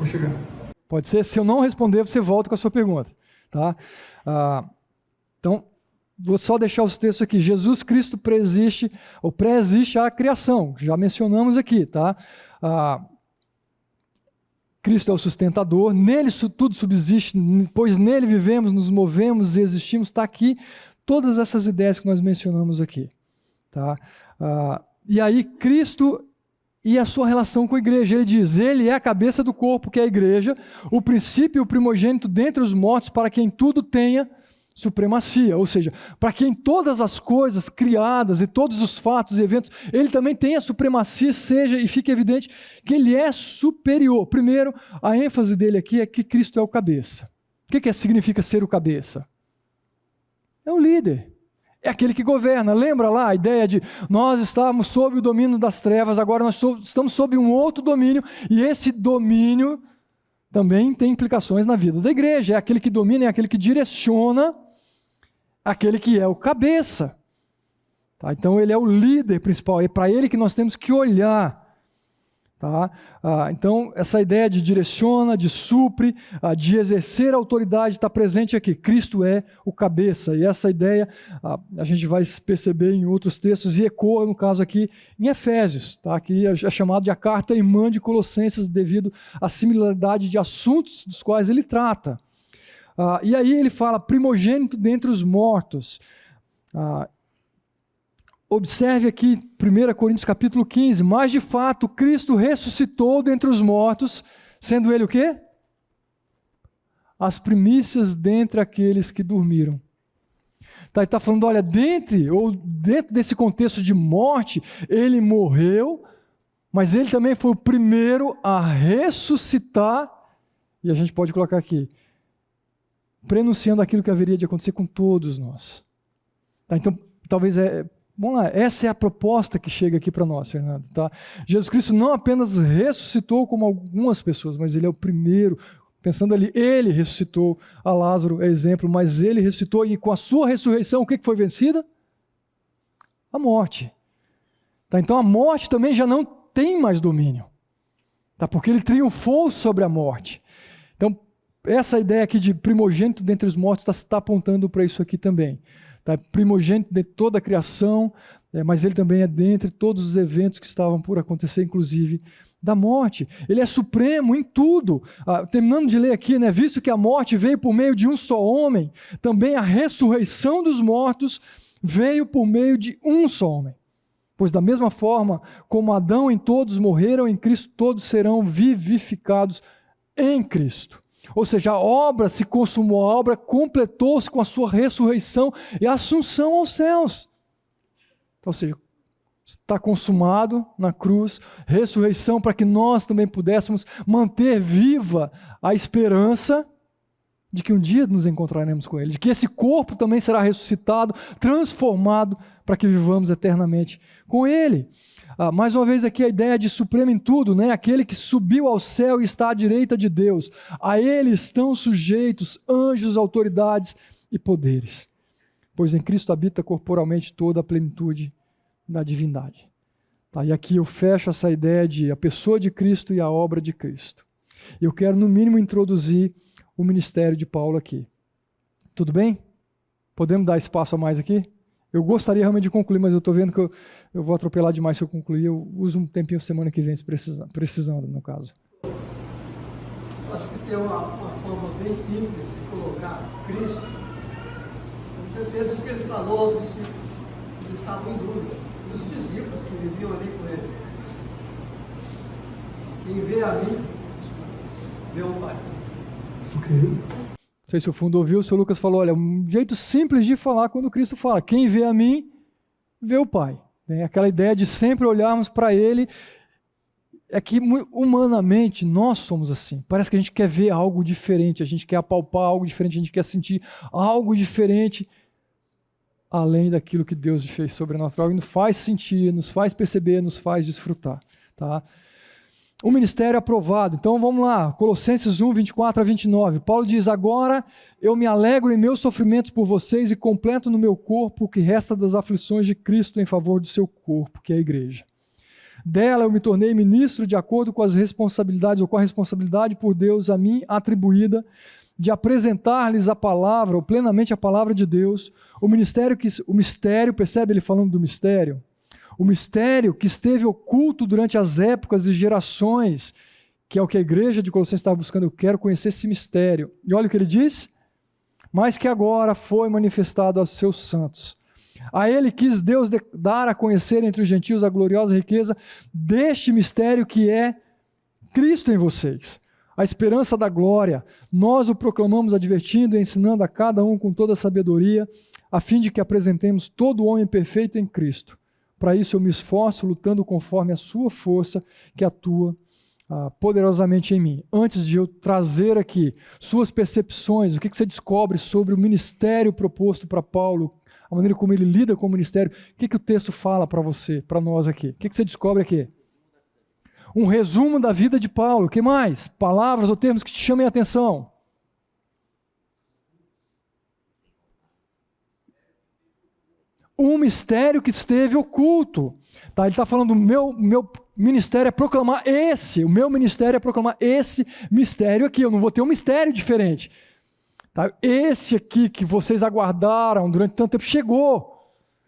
Speaker 4: chegar.
Speaker 1: Pode ser, se eu não responder, você volta com a sua pergunta. Tá? Então, vou só deixar os textos aqui. Jesus Cristo pré-existe a criação, já mencionamos aqui. Tá? Cristo é o sustentador, nele tudo subsiste, pois nele vivemos, nos movemos e existimos. Está aqui todas essas ideias que nós mencionamos aqui. Tá? E aí Cristo e a sua relação com a igreja. Ele diz, ele é a cabeça do corpo, que é a igreja, o princípio e o primogênito dentre os mortos, para quem tudo tenha supremacia, ou seja, para quem todas as coisas criadas e todos os fatos e eventos, ele também tem a supremacia, seja e fique evidente que ele é superior. Primeiro, a ênfase dele aqui é que Cristo é o cabeça. O que significa ser o cabeça? É o líder, é aquele que governa. Lembra lá a ideia de nós estávamos sob o domínio das trevas, agora nós estamos sob um outro domínio, e esse domínio também tem implicações na vida da igreja. É aquele que domina, é aquele que direciona, aquele que é o cabeça. Tá? Então ele é o líder principal, é para ele que nós temos que olhar. Tá? Então essa ideia de direciona, de supre, de exercer a autoridade está presente aqui. Cristo é o cabeça, e essa ideia a gente vai perceber em outros textos, e ecoa no caso aqui em Efésios, tá? Que é chamado de a carta irmã de Colossenses, devido à similaridade de assuntos dos quais ele trata. E aí ele fala primogênito dentre os mortos. Observe aqui 1 Coríntios capítulo 15, mas de fato Cristo ressuscitou dentre os mortos, sendo ele o quê? As primícias dentre aqueles que dormiram. Tá, ele está falando, olha, dentro desse contexto de morte, ele morreu, mas ele também foi o primeiro a ressuscitar, e a gente pode colocar aqui, prenunciando aquilo que haveria de acontecer com todos nós. Tá, então, talvez vamos lá, essa é a proposta que chega aqui para nós, Fernando. Tá? Jesus Cristo não apenas ressuscitou como algumas pessoas, mas ele é o primeiro. Pensando ali, ele ressuscitou, a Lázaro é exemplo, mas ele ressuscitou, e com a sua ressurreição, o que foi vencida? A morte. Tá? Então a morte também já não tem mais domínio, tá? Porque ele triunfou sobre a morte. Então essa ideia aqui de primogênito dentre os mortos está apontando para isso aqui também. Tá? Primogênito de toda a criação, mas ele também é dentre todos os eventos que estavam por acontecer, inclusive da morte. Ele é supremo em tudo. Terminando de ler aqui, né? Visto que a morte veio por meio de um só homem, também a ressurreição dos mortos veio por meio de um só homem. Pois da mesma forma como Adão em todos morreram, em Cristo todos serão vivificados em Cristo. Ou seja, a obra se consumou, a obra completou-se com a sua ressurreição e assunção aos céus. Então, ou seja, está consumado na cruz, ressurreição para que nós também pudéssemos manter viva a esperança de que um dia nos encontraremos com Ele, de que esse corpo também será ressuscitado, transformado para que vivamos eternamente com Ele. Mais uma vez aqui a ideia de supremo em tudo, né? Aquele que subiu ao céu e está à direita de Deus. A Ele estão sujeitos anjos, autoridades e poderes. Pois em Cristo habita corporalmente toda a plenitude da divindade. Tá? E aqui eu fecho essa ideia de a pessoa de Cristo e a obra de Cristo. Eu quero no mínimo introduzir o ministério de Paulo aqui. Tudo bem? Podemos dar espaço a mais aqui? Eu gostaria realmente de concluir, mas eu estou vendo que eu vou atropelar demais se eu concluir. Eu uso um tempinho semana que vem, se precisando, no caso.
Speaker 4: Eu acho que tem uma forma bem simples de colocar Cristo. Com certeza o que ele falou, eles estavam em dúvida. Os discípulos que viviam ali com ele. Quem vê a mim, vê o Pai.
Speaker 1: Ok. Não sei se o fundo ouviu, o seu Lucas falou, olha, um jeito simples de falar quando Cristo fala, quem vê a mim, vê o Pai. Aquela ideia de sempre olharmos para Ele, é que humanamente nós somos assim, parece que a gente quer ver algo diferente, a gente quer apalpar algo diferente, a gente quer sentir algo diferente, além daquilo que Deus fez sobrenatural, e nos faz sentir, nos faz perceber, nos faz desfrutar. Tá? O ministério aprovado. Então vamos lá, Colossenses 1, 24 a 29. Paulo diz, agora eu me alegro em meus sofrimentos por vocês e completo no meu corpo o que resta das aflições de Cristo em favor do seu corpo, que é a igreja. Dela eu me tornei ministro de acordo com as responsabilidades, ou com a responsabilidade por Deus a mim atribuída, de apresentar-lhes a palavra, ou plenamente a palavra de Deus, o mistério, percebe ele falando do mistério? O mistério que esteve oculto durante as épocas e gerações que é o que a igreja de Colossenses estava buscando. Eu quero conhecer esse mistério. E olha o que ele diz: mas que agora foi manifestado aos seus santos. A ele quis Deus dar a conhecer entre os gentios a gloriosa riqueza deste mistério que é Cristo em vocês, a esperança da glória. Nós o proclamamos advertindo e ensinando a cada um com toda sabedoria, a fim de que apresentemos todo o homem perfeito em Cristo. Para isso eu me esforço lutando conforme a sua força que atua poderosamente em mim. Antes de eu trazer aqui suas percepções, o que você descobre sobre o ministério proposto para Paulo, a maneira como ele lida com o ministério, o que o texto fala para você, para nós aqui? O que você descobre aqui? Um resumo da vida de Paulo. O que mais? Palavras ou termos que te chamem a atenção. Um mistério que esteve oculto. Tá? Ele está falando, o meu ministério é proclamar o meu ministério é proclamar esse mistério aqui. Eu não vou ter um mistério diferente. Tá? Esse aqui que vocês aguardaram durante tanto tempo chegou.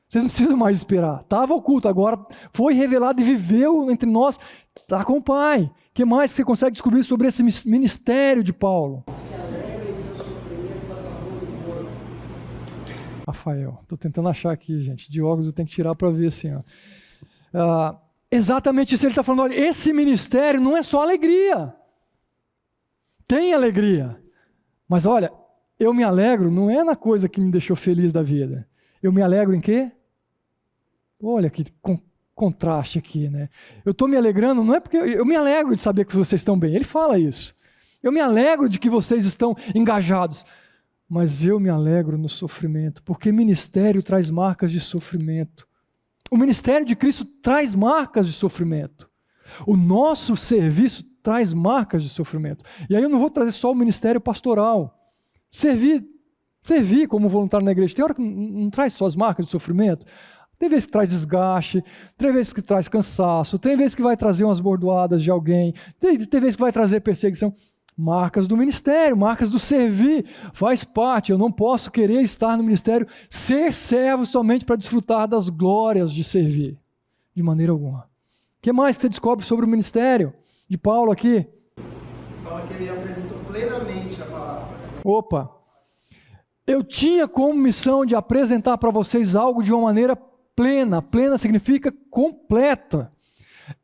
Speaker 1: Vocês não precisam mais esperar. Estava oculto, agora foi revelado e viveu entre nós. Está com o Pai. O que mais você consegue descobrir sobre esse ministério de Paulo?
Speaker 3: Se alegra em seus sofrimentos a favor do corpo.
Speaker 1: Rafael, estou tentando achar aqui, gente. De óculos eu tenho que tirar para ver assim. Ó. Exatamente isso ele está falando. Olha, esse ministério não é só alegria. Tem alegria. Mas olha, eu me alegro, não é na coisa que me deixou feliz da vida. Eu me alegro em quê? Olha que contraste aqui, né? Eu estou me alegrando, não é porque... Eu me alegro de saber que vocês estão bem. Ele fala isso. Eu me alegro de que vocês estão engajados. Mas eu me alegro no sofrimento, porque ministério traz marcas de sofrimento. O ministério de Cristo traz marcas de sofrimento. O nosso serviço traz marcas de sofrimento. E aí eu não vou trazer só o ministério pastoral. Servir como voluntário na igreja, tem hora que não traz só as marcas de sofrimento. Tem vezes que traz desgaste, tem vezes que traz cansaço, tem vezes que vai trazer umas bordoadas de alguém, tem vezes que vai trazer perseguição. Marcas do ministério, marcas do servir, faz parte. Eu não posso querer estar no ministério, ser servo somente para desfrutar das glórias de servir, de maneira alguma. O que mais você descobre sobre o ministério de Paulo aqui?
Speaker 4: Fala que ele apresentou plenamente a palavra.
Speaker 1: Opa! Eu tinha como missão de apresentar para vocês algo de uma maneira plena. Plena significa completa.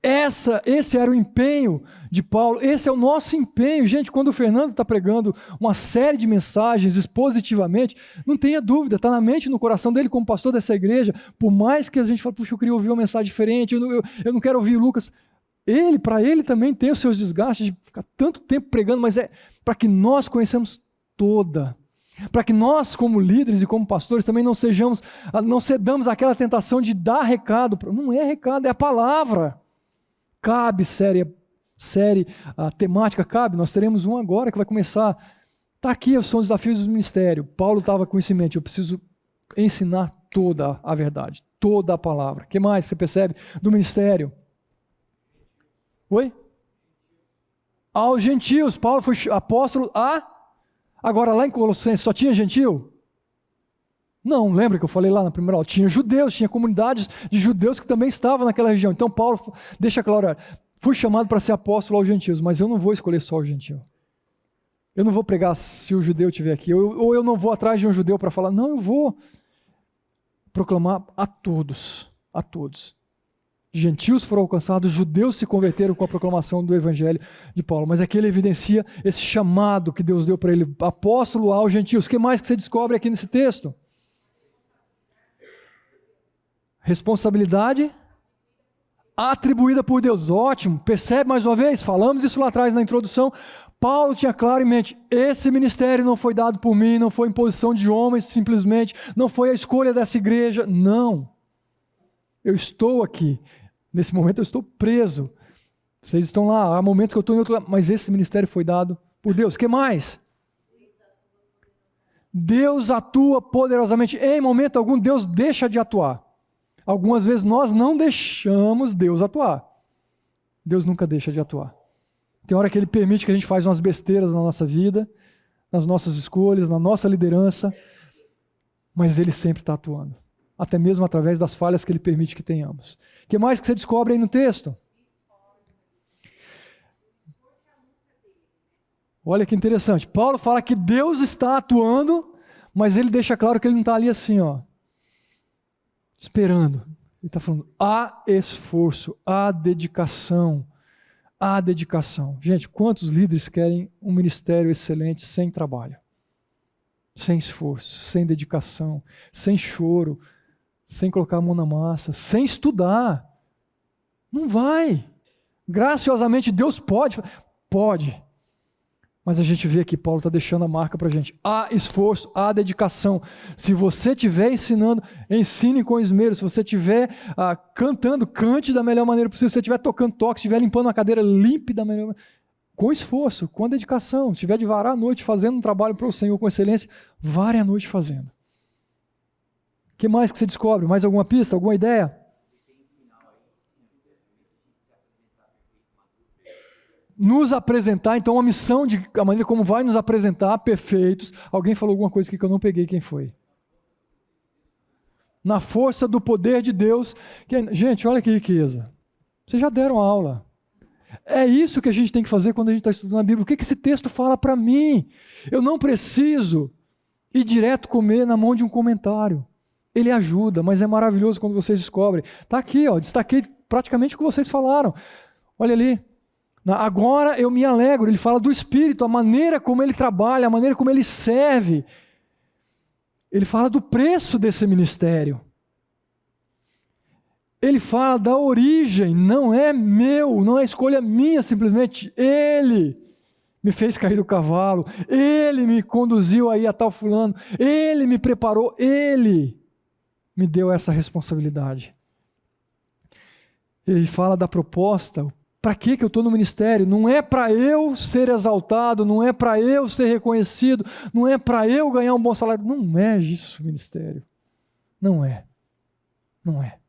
Speaker 1: Esse era o empenho de Paulo, esse é o nosso empenho. Gente, quando o Fernando está pregando uma série de mensagens expositivamente, não tenha dúvida, está na mente e no coração dele como pastor dessa igreja. Por mais que a gente fale, puxa, eu queria ouvir uma mensagem diferente, eu não quero ouvir o Lucas. Para ele também tem os seus desgastes de ficar tanto tempo pregando, mas é para que nós conheçamos toda. Para que nós, como líderes e como pastores, também não cedamos àquela tentação de dar recado. Não é recado, é a palavra. Cabe série, a temática cabe, nós teremos um agora que vai começar. Está aqui, são os desafios do ministério. Paulo estava com isso em mente, eu preciso ensinar toda a verdade, toda a palavra. O que mais você percebe do ministério? Oi? Aos gentios, Paulo foi apóstolo Agora lá em Colossenses só tinha gentil? Não, lembra que eu falei lá na primeira aula? Tinha judeus, tinha comunidades de judeus que também estavam naquela região. Então Paulo deixa claro, fui chamado para ser apóstolo aos gentios, mas eu não vou escolher só o gentil. Eu não vou pregar se o judeu estiver aqui, ou eu não vou atrás de um judeu para falar, não, eu vou proclamar a todos. Gentios foram alcançados, judeus se converteram com a proclamação do evangelho de Paulo. Mas aqui ele evidencia esse chamado que Deus deu para ele, apóstolo aos gentios. O que mais que você descobre aqui nesse texto? Responsabilidade atribuída por Deus. Ótimo, percebe mais uma vez? Falamos isso lá atrás na introdução. Paulo tinha claro em mente, esse ministério não foi dado por mim, não foi imposição de homens simplesmente, não foi a escolha dessa igreja, não. Eu estou aqui, nesse momento eu estou preso. Vocês estão lá, há momentos que eu estou em outro lugar, mas esse ministério foi dado por Deus. O que mais? Deus atua poderosamente. Em momento algum, Deus deixa de atuar. Algumas vezes nós não deixamos Deus atuar. Deus nunca deixa de atuar. Tem hora que Ele permite que a gente faça umas besteiras na nossa vida, nas nossas escolhas, na nossa liderança, mas Ele sempre está atuando. Até mesmo através das falhas que Ele permite que tenhamos. O que mais que você descobre aí no texto? Olha que interessante. Paulo fala que Deus está atuando, mas ele deixa claro que ele não está ali assim, ó, esperando. Ele está falando, há esforço, há dedicação, há dedicação. Gente, quantos líderes querem um ministério excelente sem trabalho? Sem esforço, sem dedicação, sem choro, sem colocar a mão na massa, sem estudar. Não vai. Graciosamente Deus pode. Mas a gente vê que Paulo está deixando a marca para a gente. Há esforço, há dedicação. Se você estiver ensinando, ensine com esmero. Se você estiver cantando, cante da melhor maneira possível. Se você estiver tocando, toque. Se estiver limpando uma cadeira, limpe da melhor maneira. Com esforço, com dedicação. Se estiver de varar a noite fazendo um trabalho para o Senhor com excelência, vare a noite fazendo. O que mais que você descobre? Mais alguma pista? Alguma ideia? Nos apresentar, então a missão, a maneira como vai nos apresentar perfeitos. Alguém falou alguma coisa aqui que eu não peguei, quem foi? Na força do poder de Deus. Gente, olha que riqueza. Vocês já deram aula. É isso que a gente tem que fazer quando a gente está estudando a Bíblia. O que esse texto fala para mim? Eu não preciso ir direto comer na mão de um comentário. Ele ajuda, mas é maravilhoso quando vocês descobrem. Está aqui, ó, destaquei praticamente o que vocês falaram. Olha ali. Agora eu me alegro. Ele fala do Espírito, a maneira como ele trabalha, a maneira como ele serve. Ele fala do preço desse ministério. Ele fala da origem, não é meu, não é escolha minha simplesmente. Ele me fez cair do cavalo, ele me conduziu aí a tal fulano, ele me preparou, ele me deu essa responsabilidade. Ele fala da proposta. Para que eu estou no ministério? Não é para eu ser exaltado, não é para eu ser reconhecido, não é para eu ganhar um bom salário. Não é isso o ministério. Não é. Não é.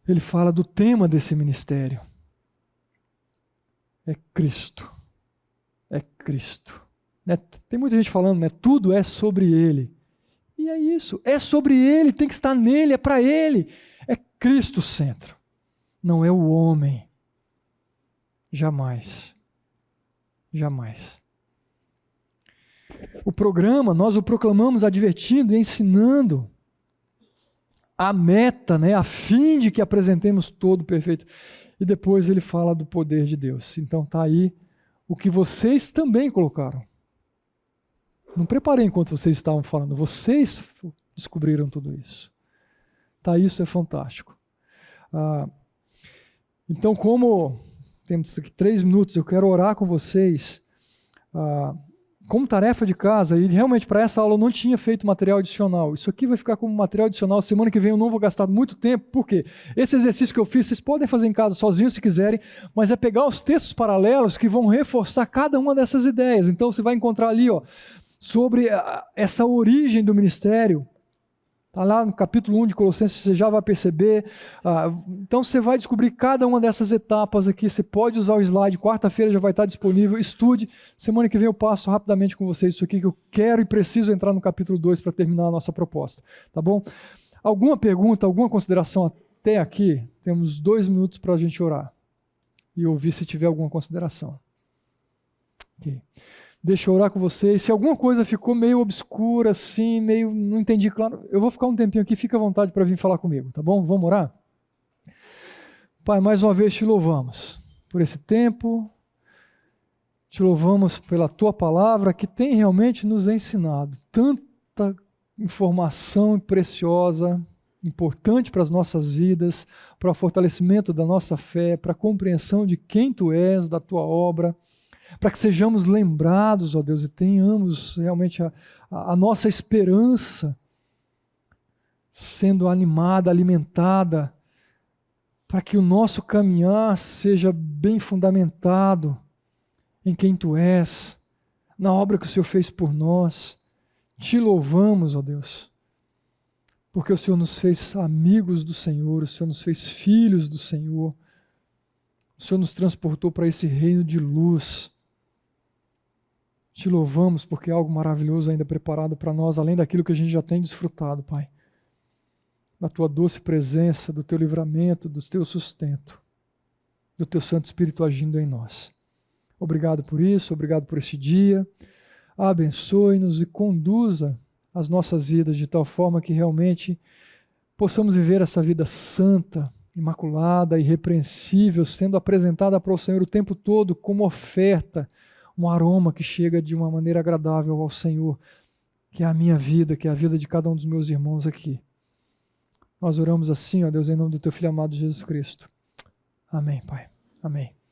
Speaker 1: Ele fala do tema desse ministério. É Cristo. É Cristo. Né? Tem muita gente falando, né? Tudo é sobre Ele. E é isso. É sobre Ele, tem que estar nele, é para Ele. É Cristo o centro. Não é o homem. Jamais. Jamais. O programa, nós o proclamamos advertindo e ensinando a meta, né, a fim de que apresentemos todo perfeito. E depois ele fala do poder de Deus. Então está aí o que vocês também colocaram. Não preparei enquanto vocês estavam falando. Vocês descobriram tudo isso. Tá, isso é fantástico. Então, como temos aqui 3 minutos, eu quero orar com vocês. Como tarefa de casa, e realmente para essa aula eu não tinha feito material adicional. Isso aqui vai ficar como material adicional. Semana que vem eu não vou gastar muito tempo, porque esse exercício que eu fiz, vocês podem fazer em casa sozinhos se quiserem, mas é pegar os textos paralelos que vão reforçar cada uma dessas ideias. Então você vai encontrar ali, ó, sobre essa origem do ministério. Está lá no capítulo 1 de Colossenses, você já vai perceber. Então você vai descobrir cada uma dessas etapas aqui. Você pode usar o slide, quarta-feira já vai estar disponível. Estude. Semana que vem eu passo rapidamente com vocês isso aqui, que eu quero e preciso entrar no capítulo 2 para terminar a nossa proposta. Tá bom? Alguma pergunta, alguma consideração até aqui? Temos 2 minutos para a gente orar e ouvir se tiver alguma consideração. Ok. Deixa eu orar com vocês. Se alguma coisa ficou meio obscura, assim, meio não entendi claro, eu vou ficar um tempinho aqui, fica à vontade para vir falar comigo, tá bom? Vamos orar? Pai, mais uma vez te louvamos por esse tempo, te louvamos pela tua palavra que tem realmente nos ensinado tanta informação preciosa, importante para as nossas vidas, para o fortalecimento da nossa fé, para a compreensão de quem tu és, da tua obra, para que sejamos lembrados, ó Deus, e tenhamos realmente a nossa esperança sendo animada, alimentada, para que o nosso caminhar seja bem fundamentado em quem Tu és, na obra que o Senhor fez por nós. Te louvamos, ó Deus, porque o Senhor nos fez amigos do Senhor, o Senhor nos fez filhos do Senhor, o Senhor nos transportou para esse reino de luz. Te louvamos porque é algo maravilhoso ainda preparado para nós, além daquilo que a gente já tem desfrutado, Pai. Da Tua doce presença, do Teu livramento, do Teu sustento, do Teu Santo Espírito agindo em nós. Obrigado por isso, obrigado por este dia. Abençoe-nos e conduza as nossas vidas de tal forma que realmente possamos viver essa vida santa, imaculada, irrepreensível, sendo apresentada para o Senhor o tempo todo como oferta, um aroma que chega de uma maneira agradável ao Senhor, que é a minha vida, que é a vida de cada um dos meus irmãos aqui. Nós oramos assim, ó Deus, em nome do Teu Filho amado Jesus Cristo. Amém, Pai. Amém.